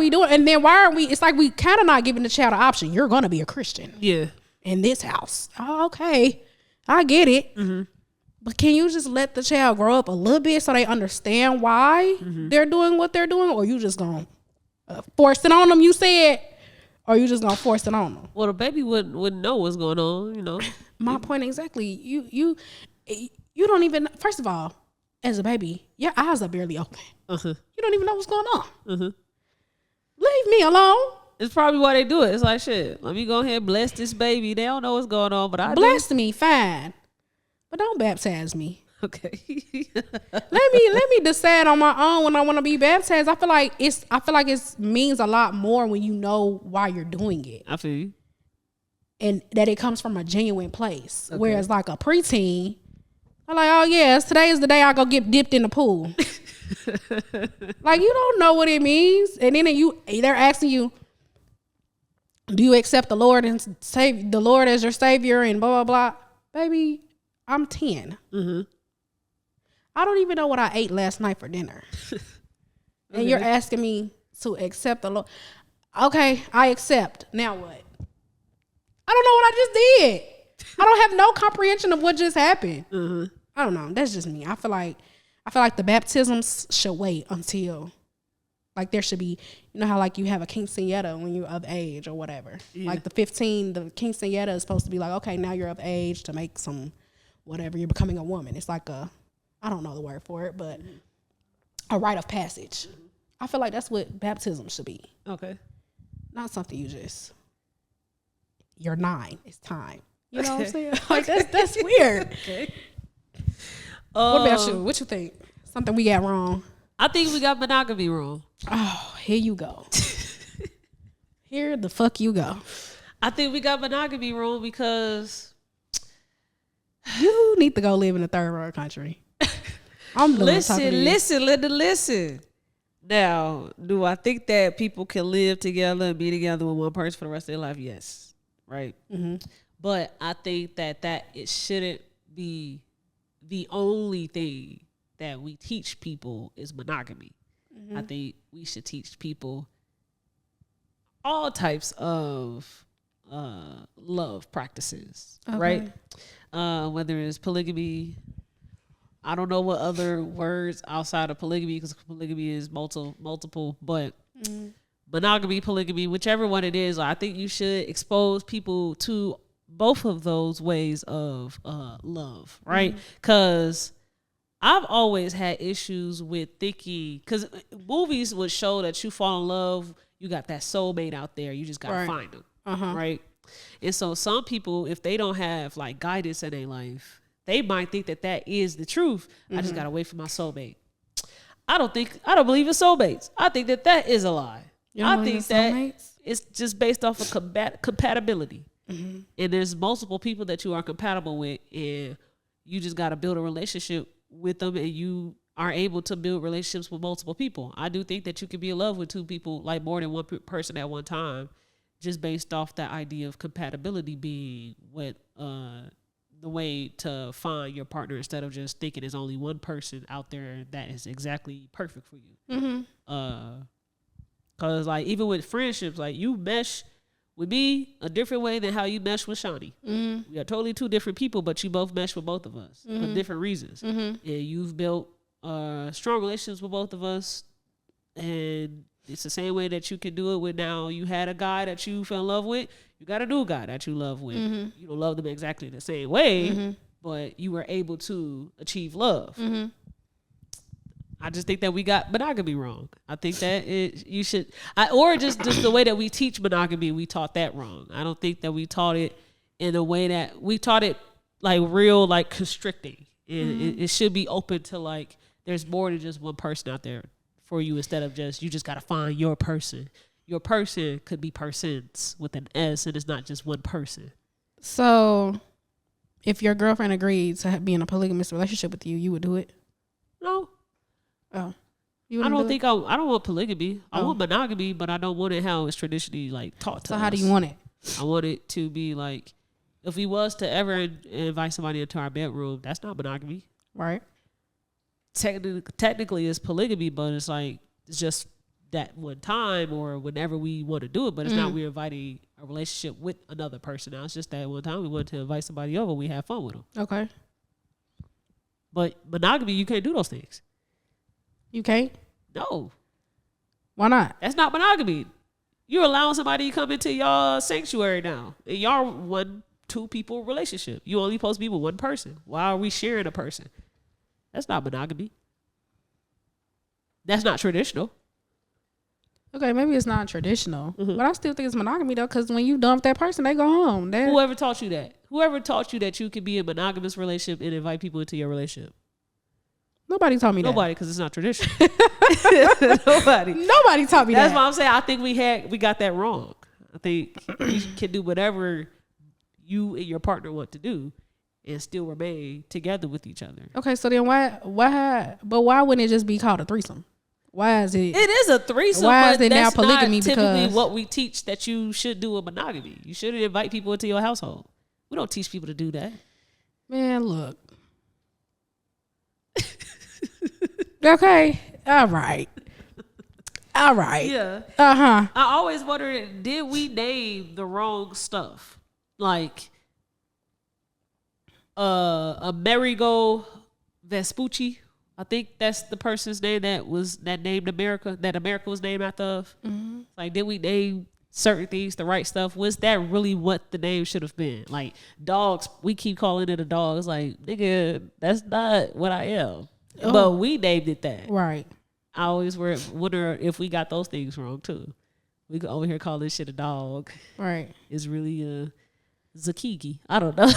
doing, and then why aren't we, it's like we kind of not giving the child an option. You're going to be a Christian. Yeah. In this house. Oh, okay. I get it. Mm-hmm. But can you just let the child grow up a little bit so they understand why they're doing what they're doing? Or you just going to force it on them, you said? Or you just going to force it on them? Well, the baby wouldn't know what's going on, My point exactly. You don't even, first of all, as a baby, your eyes are barely open. Uh-huh. You don't even know what's going on. Uh-huh. Leave me alone. It's probably why they do it. It's like, shit, let me go ahead and bless this baby. They don't know what's going on, but I bless me, fine. But don't baptize me. Okay. let me decide on my own when I want to be baptized. I feel like it means a lot more when you know why you're doing it. I feel you. And that it comes from a genuine place. Okay. Whereas like a preteen, I'm like, oh yes, today is the day I go get dipped in the pool. Like, you don't know what it means. And then they're asking you, do you accept the Lord and save the Lord as your savior and blah, blah, blah. Baby, I'm 10. Mm-hmm. I don't even know what I ate last night for dinner. And you're asking me to accept the Lord. Okay, I accept. Now what? I don't know what I just did. I don't have no comprehension of what just happened. Mm-hmm. I don't know. That's just me. I feel like the baptisms should wait until, like, there should be, you know how like you have a quinceañera when you're of age or whatever. Yeah. Like the quinceañera is supposed to be like, okay, now you're of age to make some whatever. You're becoming a woman. It's like I don't know the word for it, but a rite of passage. I feel like that's what baptism should be. Okay. Not something you're 9. It's time. You know what I'm saying? Like that's weird. Okay. What about you? What you think? Something we got wrong? I think we got monogamy wrong. Oh, here you go. Here the fuck you go. I think we got monogamy wrong because you need to go live in a third world country. Listen. Now, do I think that people can live together and be together with one person for the rest of their life? Yes. Right. Mm-hmm. But I think that it shouldn't be the only thing that we teach people is monogamy. Mm-hmm. I think we should teach people all types of love practices, okay. Right? Whether it's polygamy, I don't know what other words outside of polygamy, because polygamy is multiple, but monogamy, polygamy, whichever one it is, I think you should expose people to both of those ways of love, right? Because I've always had issues with thinking, because movies would show that you fall in love, you got that soulmate out there, you just gotta find them, right? And so some people, if they don't have like guidance in their life, they might think that is the truth. I just gotta wait for my soulmate. I don't believe in soulmates. I think that is a lie. I think that it's just based off of compatibility. Mm-hmm. And there's multiple people that you are compatible with, and you just got to build a relationship with them, and you are able to build relationships with multiple people. I do think that you can be in love with two people, like more than one person at one time, just based off that idea of compatibility being what the way to find your partner, instead of just thinking there's only one person out there that is exactly perfect for you. Mm-hmm. Cause like even with friendships, like you mesh with me a different way than how you mesh with Shawnee. Mm-hmm. We are totally two different people, but you both mesh with both of us for different reasons. Mm-hmm. And you've built strong relationships with both of us. And it's the same way that you can do it with, now you had a guy that you fell in love with, you got a new guy that you love with. Mm-hmm. You don't love them exactly the same way, but you were able to achieve love. Mm-hmm. I just think that we got monogamy wrong. I think that you should, or just the way that we teach monogamy, we taught that wrong. I don't think that we taught it in a way that we taught it like real, like constricting. And it should be open to like, there's more than just one person out there for you, instead of just, you just got to find your person. your person could be persons with an S, and it's not just one person. So, if your girlfriend agreed to be in a polygamous relationship with you, you would do it? No. Oh. I don't want polygamy. I want monogamy, but I don't want it how it's traditionally like taught to us. So how do you want it? I want it to be like, if we was to ever invite somebody into our bedroom, that's not monogamy. Right. Technically it's polygamy, but it's like, it's just that one time or whenever we want to do it, but it's not we're inviting a relationship with another person. Now it's just that one time we wanted to invite somebody over, we have fun with them. Okay. But monogamy, you can't do those things. You can't? No. Why not? That's not monogamy. You're allowing somebody to come into your sanctuary now. And y'all 2 people relationship. You only supposed to be with one person. Why are we sharing a person? That's not monogamy. That's not traditional. Okay, maybe it's not traditional, but I still think it's monogamy though, because when you dump that person, they go home. Whoever taught you that? Whoever taught you that you could be in a monogamous relationship and invite people into your relationship? Nobody taught me that. Nobody, because it's not traditional. Nobody taught me that. That's that. why I'm saying I think we got that wrong. I think you can do whatever you and your partner want to do and still remain together with each other. Okay, so then why wouldn't it just be called a threesome? Why is it? It is a threesome. Why but is it now that's polygamy? Not typically because what we teach that you should do with monogamy. You shouldn't invite people into your household. We don't teach people to do that. Man, look. Okay. All right. Yeah. I always wondered, did we name the wrong stuff? Like Amerigo Vespucci. I think that's the person's name that named America, that America was named after. Mm-hmm. Like, did we name certain things the right stuff? Was that really what the name should have been? Like, dogs, we keep calling it a dog. It's like, nigga, that's not what I am. Oh. But we named it that. Right. I always wonder if we got those things wrong too. We could over here call this shit a dog. Right. It's really Zakiki. I don't know.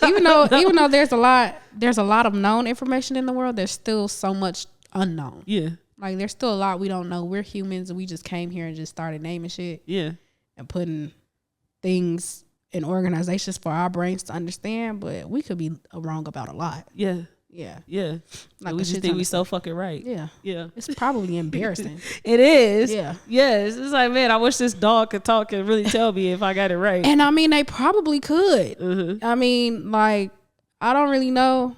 even though there's a lot of known information in the world, there's still so much unknown. Yeah. Like, there's still a lot we don't know. We're humans and we just came here and just started naming shit. Yeah. And putting things in organizations for our brains to understand, but we could be wrong about a lot. Yeah. Yeah. Yeah. Like, we just think we so fucking right. Yeah. Yeah. It's probably embarrassing. It is. Yeah. Yes. It's like, man, I wish this dog could talk and really tell me if I got it right. And I mean, they probably could. Mm-hmm. I mean, like, I don't really know,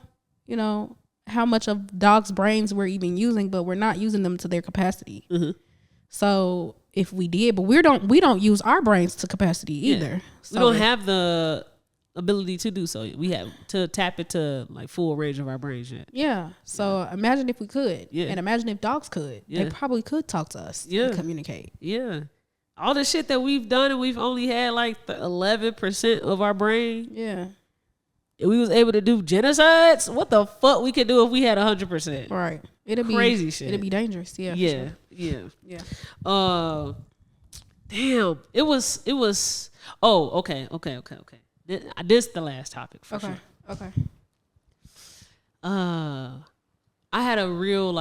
how much of dogs' brains we're even using, but we're not using them to their capacity. Mm-hmm. So if we did, but we don't use our brains to capacity either. Yeah. So we don't have the ability to do so. We have to tap into like full range of our brains yet. Yeah. So imagine if we could. Yeah. And imagine if dogs could. Yeah. They probably could talk to us and communicate. Yeah. All the shit that we've done and we've only had like 11% of our brain. Yeah. And we was able to do genocides. What the fuck we could do if we had 100%? Right. It'd be crazy shit. It'd be dangerous. Yeah. Yeah. Sure. Yeah. Yeah. Damn. It was. Oh. Okay. This is the last topic for sure. Okay. I had a real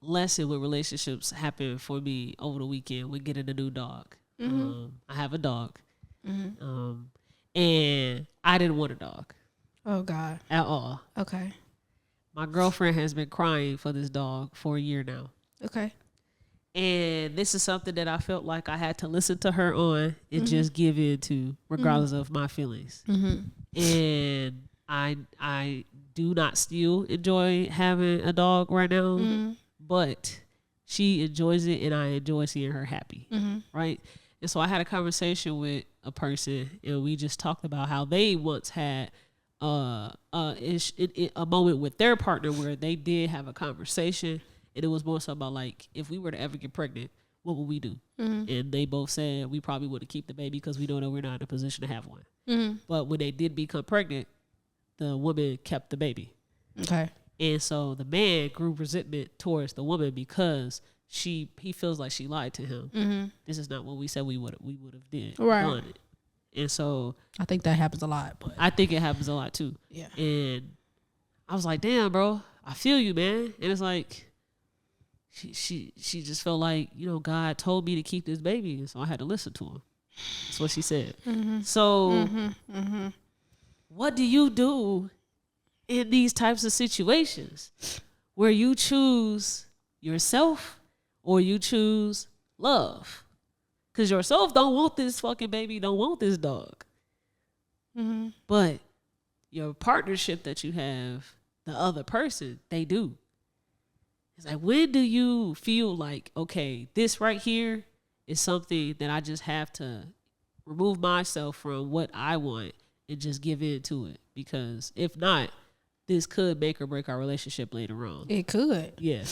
lesson with relationships happen for me over the weekend with getting a new dog. Mm-hmm. I have a dog. Mm-hmm. And I didn't want a dog. Oh God. At all. Okay. My girlfriend has been crying for this dog for a year now. Okay. And this is something that I felt like I had to listen to her on and just give in to, regardless of my feelings. Mm-hmm. And I do not still enjoy having a dog right now, but she enjoys it and I enjoy seeing her happy. Mm-hmm. Right. And so I had a conversation with a person and we just talked about how they once had a moment with their partner where they did have a conversation. And it was more so about if we were to ever get pregnant, what would we do? Mm-hmm. And they both said we probably would keep the baby because we know that we're not in a position to have one. Mm-hmm. But when they did become pregnant, the woman kept the baby. Okay. And so the man grew resentment towards the woman because he feels like she lied to him. Mm-hmm. This is not what we said we would have did. Right. Done it. And so I think that happens a lot. But I think it happens a lot too. Yeah. And I was like, damn, bro, I feel you, man. And it's like, she just felt like, you know, God told me to keep this baby, and so I had to listen to him. That's what she said. So what do you do in these types of situations where you choose yourself or you choose love? Because yourself don't want this fucking baby, don't want this dog. But your partnership that you have, the other person, they do. It's like, when do you feel like, okay, this right here is something that I just have to remove myself from what I want and just give in to it? Because if not, this could make or break our relationship later on. It could. Yeah.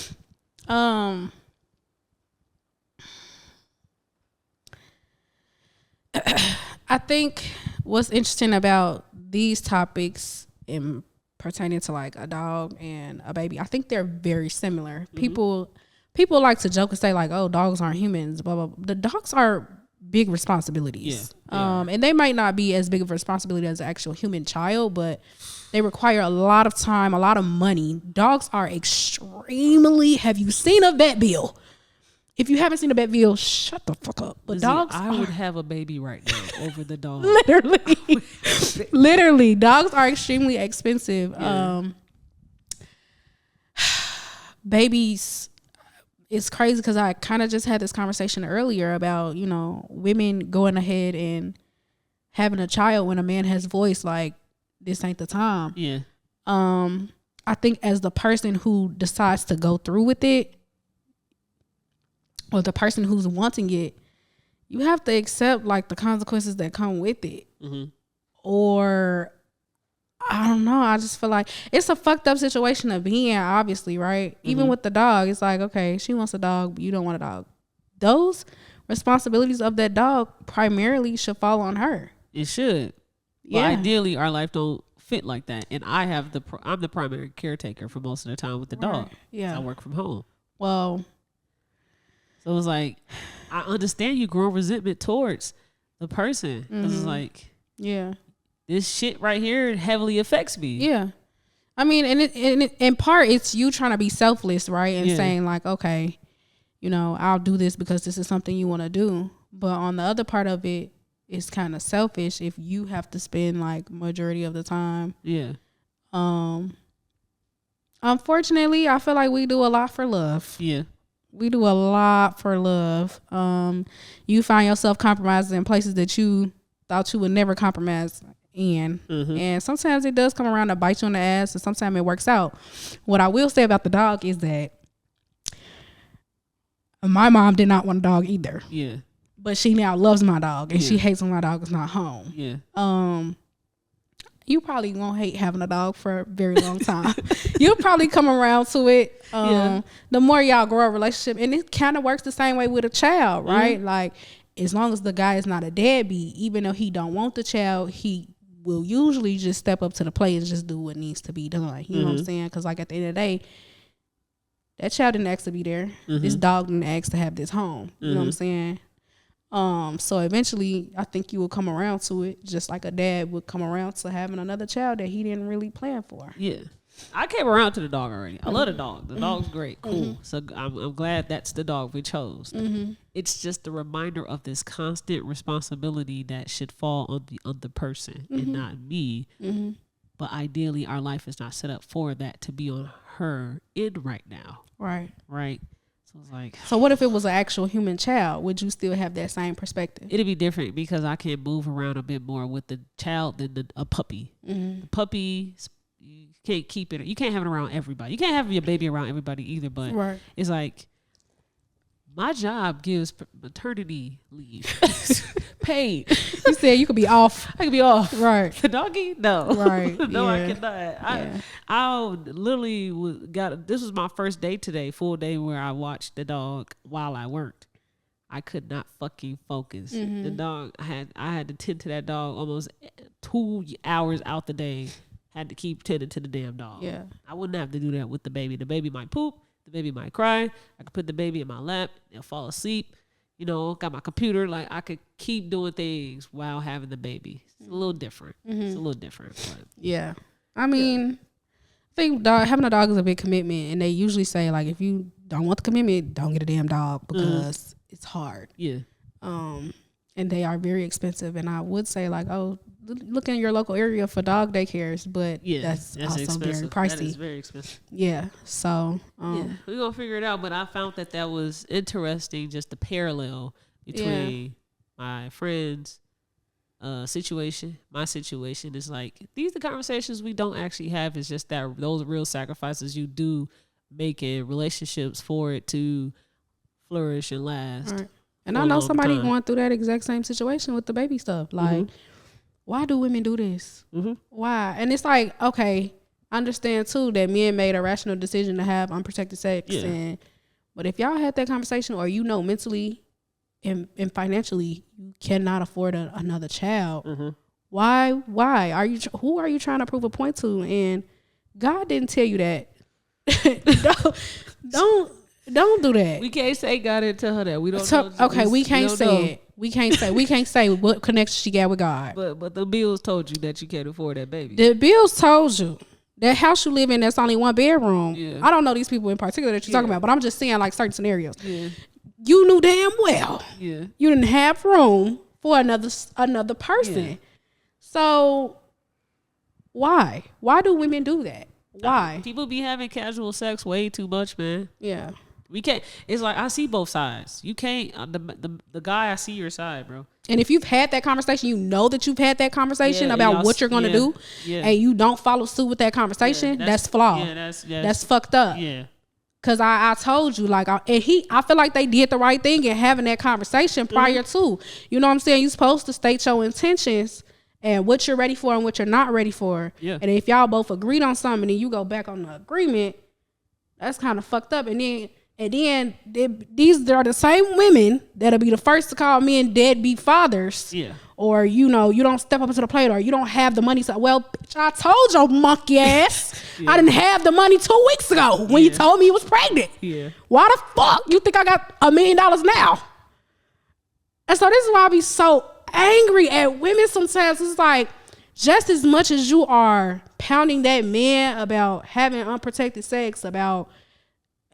I think what's interesting about these topics in pertaining to like a dog and a baby, I think they're very similar. People like to joke and say like, oh, dogs aren't humans, blah, blah, blah. The dogs are big responsibilities. And they might not be as big of a responsibility as an actual human child, but they require a lot of time, a lot of money. Dogs are extremely, have you seen a vet bill? If you haven't seen a vet bill, shut the fuck up. But Lizzie, dogs I would have a baby right now over the dog. Literally, dogs are extremely expensive. Babies, it's crazy because I kind of just had this conversation earlier about, you know, women going ahead and having a child when a man has voiced like, this ain't the time. Yeah. I think as the person who decides to go through with it, or the person who's wanting it, you have to accept like the consequences that come with it. Or I don't know. I just feel like it's a fucked up situation to be in, obviously, right? Even with the dog, it's like, okay, she wants a dog, but you don't want a dog. Those responsibilities of that dog primarily should fall on her. It should. But ideally, our life don't fit like that. And I'm the primary caretaker for most of the time with the dog. Yeah. I work from home. Well, so it was like, I understand you growing resentment towards the person. Because it's like, this shit right here heavily affects me. Yeah. I mean, and in part, it's you trying to be selfless, right? And saying like, okay, you know, I'll do this because this is something you want to do. But on the other part of it, it's kind of selfish if you have to spend like majority of the time. Yeah. Unfortunately, I feel like we do a lot for love. Yeah. We do a lot for love. You find yourself compromising in places that you thought you would never compromise in. And sometimes it does come around to bite you in the ass, and sometimes it works out. What I will say about the dog is that my mom did not want a dog either. Yeah. But she now loves my dog, and she hates when my dog is not home. Yeah. You probably won't hate having a dog for a very long time. You'll probably come around to it. The more y'all grow a relationship, and it kind of works the same way with a child, right? Like, as long as the guy is not a deadbeat, even though he don't want the child, he will usually just step up to the plate and just do what needs to be done. You know what I'm saying? Because like at the end of the day, that child didn't ask to be there. This dog didn't ask to have this home. You know what I'm saying? So eventually I think you will come around to it, just like a dad would come around to having another child that he didn't really plan for. Yeah. I came around to the dog already. I love the dog. The dog's great. Cool. So I'm glad that's the dog we chose. It's just a reminder of this constant responsibility that should fall on the other person and not me. But ideally, our life is not set up for that to be on her end right now. Right. Right. So it's like, so what if it was an actual human child? Would you still have that same perspective? It'd be different because I can move around a bit more with the child than a puppy. The puppy, you can't keep it. You can't have it around everybody. You can't have your baby around everybody either. But it's like, my job gives maternity leave, paid. You said you could be off. I could be off. Right. The doggy? No. Right. No, I cannot. I literally this was my first day today, full day, where I watched the dog while I worked. I could not fucking focus. The dog, I had to tend to that dog almost 2 hours out the day. Had to keep tending to the damn dog. Yeah. I wouldn't have to do that with the baby. The baby might poop. The baby might cry. I could put the baby in my lap. They'll fall asleep. You know, got my computer. Like, I could keep doing things while having the baby. It's a little different. It's a little different. But yeah. I mean, think having a dog is a big commitment, and they usually say like, if you don't want the commitment, don't get a damn dog because it's hard. Yeah. And they are very expensive. And I would say like, oh, look in your local area for dog daycares, but that's also expensive. very pricey. That is very expensive. Yeah. So we're gonna figure it out. But I found that was interesting, just the parallel between my friends' situation, my situation. Is like these are the conversations we don't actually have. It's just that those real sacrifices you do make in relationships for it to flourish and last. Right. And I know somebody going through that exact same situation with the baby stuff. Like, why do women do this? Why? And it's like, okay, I understand too that men made a rational decision to have unprotected sex. Yeah. But if y'all had that conversation, or mentally and financially you cannot afford another child, why are you? Who are you trying to prove a point to? And God didn't tell you that. Don't do that. We can't say God didn't tell her that. We don't know. Okay, we can't say it. We can't say what connection she got with God. But the bills told you that you can't afford that baby. The bills told you. That house you live in, that's only one bedroom. Yeah. I don't know these people in particular that you're talking about, but I'm just saying like certain scenarios. Yeah. You knew damn well. Yeah. You didn't have room for another person. Yeah. So why? Why do women do that? Why? People be having casual sex way too much, man. Yeah. We can't. It's like I see both sides. You can't. The guy, I see your side, bro. And if you've had that conversation, you know that you've had that conversation about what you're going to do, and you don't follow suit with that conversation. That's flawed. Yeah, that's fucked up. Yeah. Cause I told you like, I feel like they did the right thing in having that conversation prior to. You know what I'm saying? You're supposed to state your intentions and what you're ready for and what you're not ready for. Yeah. And if y'all both agreed on something and you go back on the agreement, that's kind of fucked up. And then these are the same women that'll be the first to call men deadbeat fathers. Yeah. Or, you don't step up to the plate, or you don't have the money. So, well, bitch, I told your monkey ass I didn't have the money 2 weeks ago when you told me you was pregnant. Yeah. Why the fuck you think I got $1 million now? And so this is why I be so angry at women sometimes. It's like, just as much as you are pounding that man about having unprotected sex, about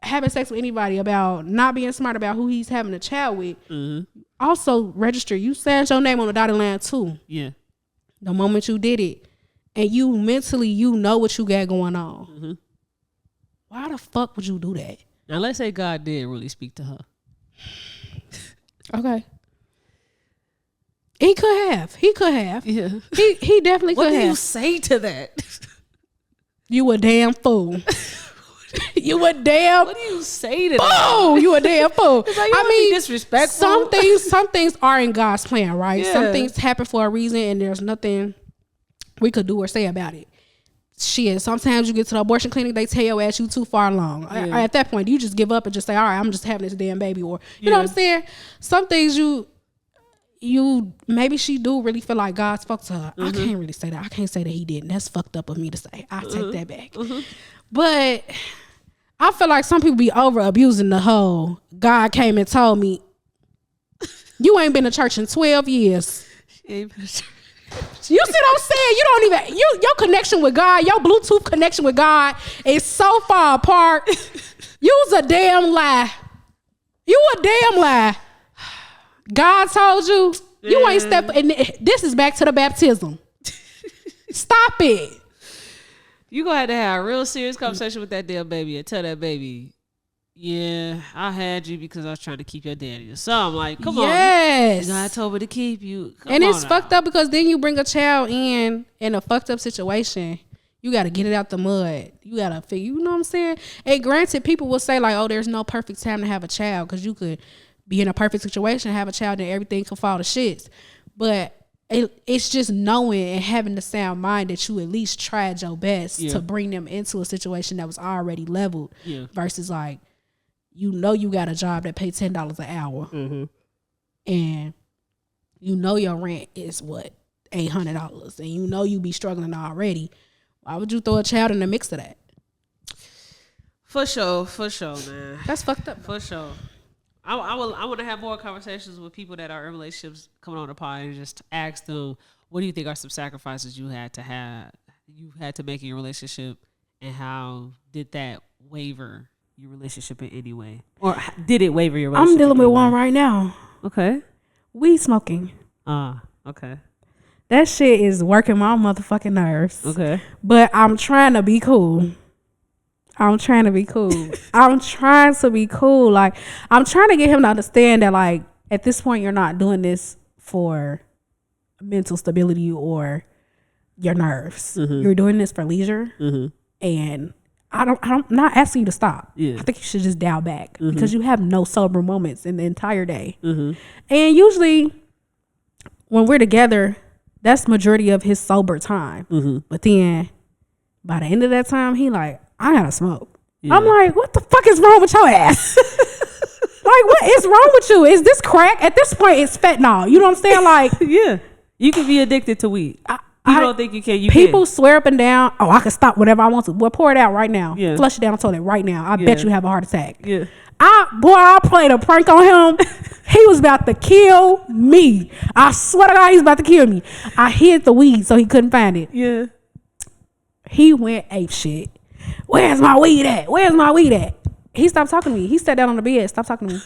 having sex with anybody, about not being smart about who he's having a child with, also register. You signed your name on the dotted line too. Yeah. The moment you did it, and you mentally, you know what you got going on. Why the fuck would you do that? Now let's say God did really speak to her. Okay. He could have. Yeah. He definitely could have. What do you say to that? You a damn fool. You a damn. What do you say to that? Oh, you a damn fool. Like, I mean, disrespectful. Some things are in God's plan, right? Yeah. Some things happen for a reason, and there's nothing we could do or say about it. Shit, sometimes you get to the abortion clinic, they tell your ass you too far along. Yeah. At that point, you just give up and just say, all right, I'm just having this damn baby. Or, you know what I'm saying? Some things you maybe she do really feel like God spoke to her. I can't really say that. I can't say that he didn't. That's fucked up of me to say. I take that back. But I feel like some people be over abusing the whole God came and told me you ain't been to church in 12 years. You see what I'm saying? You don't even your connection with God, your Bluetooth connection with God is so far apart. You's a damn lie. You a damn lie. God told you you ain't step, and this is back to the baptism. Stop it. You gonna have to have a real serious conversation with that damn baby and tell that baby, yeah, I had you because I was trying to keep your daddy. So I'm like, come on. God told me to keep you. And it's fucked up because then you bring a child in a fucked up situation. You got to get it out the mud. You got to figure, you know what I'm saying? And granted, people will say like, oh, there's no perfect time to have a child because you could be in a perfect situation, have a child, and everything can fall to shits. But it's just knowing and having the sound mind that you at least tried your best to bring them into a situation that was already leveled versus like, you got a job that pays $10 an hour and your rent is what, $800 and you be struggling already. Why would you throw a child in the mix of that? For sure, man. That's fucked up. For sure. I want to have more conversations with people that are in relationships coming on the pod and just ask them, what do you think are some sacrifices you had to make in your relationship, and how did that waver your relationship in any way? Or did it waver your relationship? I'm dealing in with any one way? right now. Okay. Weed smoking. Okay. That shit is working my motherfucking nerves. Okay. But I'm trying to be cool. I'm trying to be cool. Like, I'm trying to get him to understand that, like, at this point, you're not doing this for mental stability or your nerves. Mm-hmm. You're doing this for leisure. Mm-hmm. And I'm not asking you to stop. Yeah. I think you should just dial back Mm-hmm. because you have no sober moments in the entire day. Mm-hmm. And usually when we're together, that's majority of his sober time. Mm-hmm. But then by the end of that time, he like, I gotta smoke. Yeah. I'm like, what the fuck is wrong with your ass? Like, what is wrong with you? Is this crack? At this point, it's fentanyl. You know what I'm saying? Like, Yeah. You can be addicted to weed. You don't think you can. People swear up and down, oh, I can stop whatever I want to. Well, pour it out right now. Yeah. Flush it down the toilet right now. I bet you have a heart attack. Yeah. I played a prank on him. He was about to kill me. I swear to God, he was about to kill me. I hid the weed so he couldn't find it. Yeah. He went ape shit. Where's my weed at? Where's my weed at? He stopped talking to me. He sat down on the bed. Stop talking to me.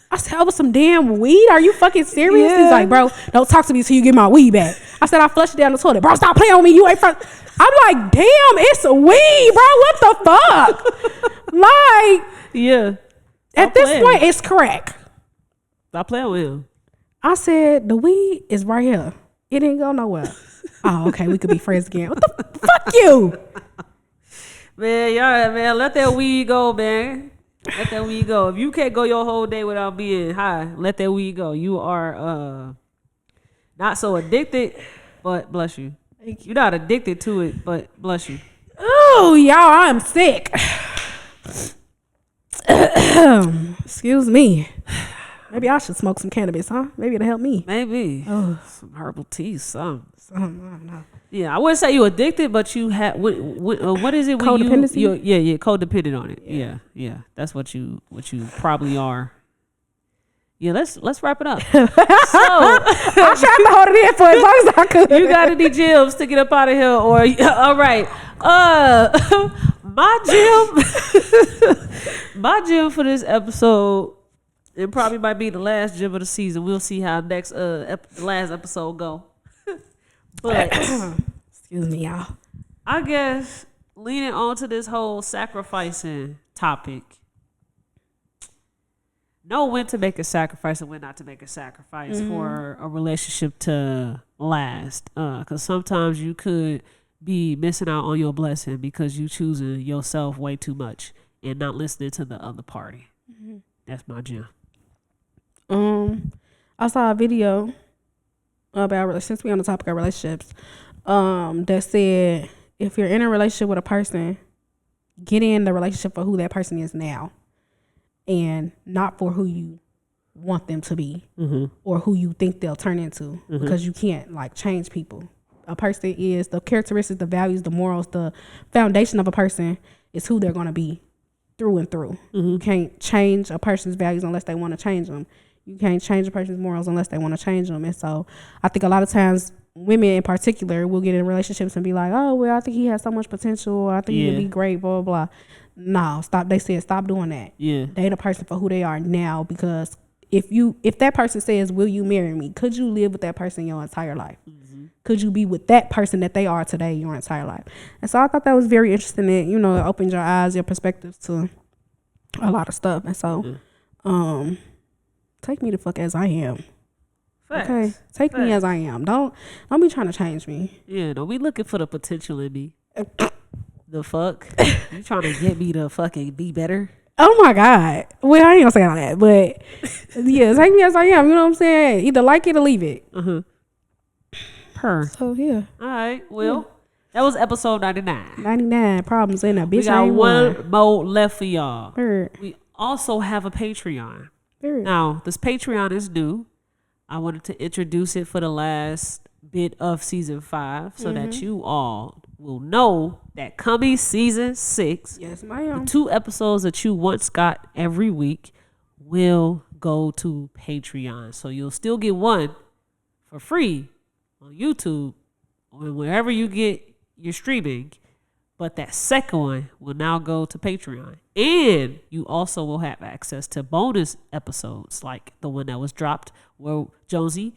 I said, over some damn weed? Are you fucking serious? Yeah. He's like, bro, don't talk to me till you get my weed back. I said, I flushed it down the toilet. Bro, stop playing with me. You ain't from. I'm like, damn, it's weed, bro. What the fuck? Like, Yeah. at this point, it's crack. Stop playing with him. I said, the weed is right here. It didn't go nowhere. Oh, okay, we could be friends again. What the fuck you? Man, y'all, man, let that weed go, man. Let that weed go. If you can't go your whole day without being high, let that weed go. You are not so addicted, but bless you. You're not addicted to it, but bless you. Oh, y'all, I'm sick. Excuse me. Maybe I should smoke some cannabis, huh? Maybe it'll help me. Maybe. Oh. Some herbal tea, something. I don't know. Yeah, I wouldn't say you addicted, but you have what is it? When Codependency? Yeah, codependent on it. Yeah, that's what you probably are. Yeah, let's wrap it up. So I tried to hold it in for as long as I could. you got any gems to get up out of here, or all right? My gem for this episode, it probably might be the last gem of the season. We'll see how next last episode go. But excuse me, y'all. I guess leaning on to this whole sacrificing topic, know when to make a sacrifice and when not to make a sacrifice for a relationship to last. Because sometimes you could be missing out on your blessing because you choosing yourself way too much and not listening to the other party. That's my gem. I saw a video about, since we on the topic of relationships, that said if you're in a relationship with a person, get in the relationship for who that person is now and not for who you want them to be or who you think they'll turn into, because you can't like change people. A person is the characteristics, the values, the morals, the foundation of a person is who they're going to be through and through. You can't change a person's values unless they want to change them. You can't change a person's morals unless they want to change them. And so I think a lot of times women in particular will get in relationships and be like, oh, well, I think he has so much potential. Or I think he can be great, blah, blah, blah. No, stop. They said, stop doing that. Yeah. Date a person for who they are now, because if that person says, will you marry me? Could you live with that person your entire life? Could you be with that person that they are today your entire life? And so I thought that was very interesting. That, you know, it opened your eyes, your perspectives to a lot of stuff. And so, take me the fuck as I am. Facts. Okay, take me as I am. Don't be trying to change me. Yeah, don't be looking for the potential in me. The fuck? You trying to get me to fucking be better? Oh my God. Well, I ain't gonna say all that, but yeah, take me as I am. You know what I'm saying? Either like it or leave it. Her. So yeah. All right. Well, that was episode 99. 99 problems in a bitch. We got ain't one more left for y'all. Bird. We also have a Patreon. Bird. Now, this Patreon is new. I wanted to introduce it for the last bit of season 5 so that you all will know that coming season 6, Yes, the ma'am. 2 episodes that you once got every week will go to Patreon. So you'll still get one for free on YouTube or wherever you get your streaming, But that second one will now go to Patreon. And you also will have access to bonus episodes like the one that was dropped where Jonesy,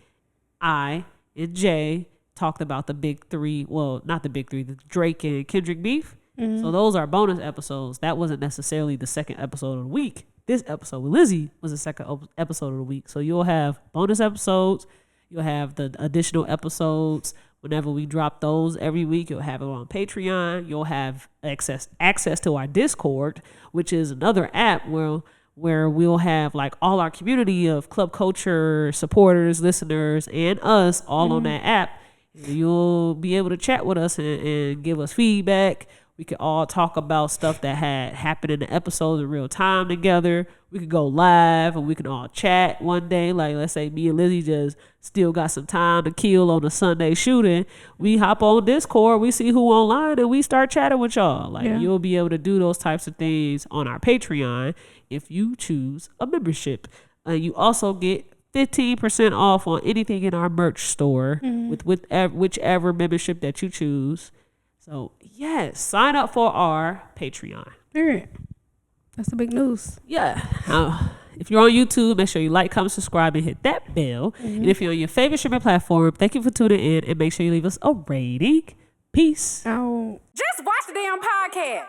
I, and Jay talked about the big three. Well, not the big three, the Drake and Kendrick beef. So those are bonus episodes. That wasn't necessarily the second episode of the week. This episode with Lizzie was the second episode of the week. So you'll have bonus episodes. You'll have the additional episodes. Whenever we drop those every week, you'll have it on Patreon. You'll have access to our Discord, which is another app where we'll have like all our community of club culture supporters, listeners, and us all on that app. You'll be able to chat with us and give us feedback. We could all talk about stuff that had happened in the episodes in real time together. We could go live and we can all chat one day. Like, let's say me and Lizzie just still got some time to kill on a Sunday shooting. We hop on Discord, we see who online, and we start chatting with y'all. Like, you'll be able to do those types of things on our Patreon if you choose a membership. You also get 15% off on anything in our merch store with whichever membership that you choose. So, yes, sign up for our Patreon. Period. That's the big news. Yeah. If you're on YouTube, make sure you like, comment, subscribe, and hit that bell. And if you're on your favorite streaming platform, thank you for tuning in, and make sure you leave us a rating. Peace. Oh. Just watch the damn podcast.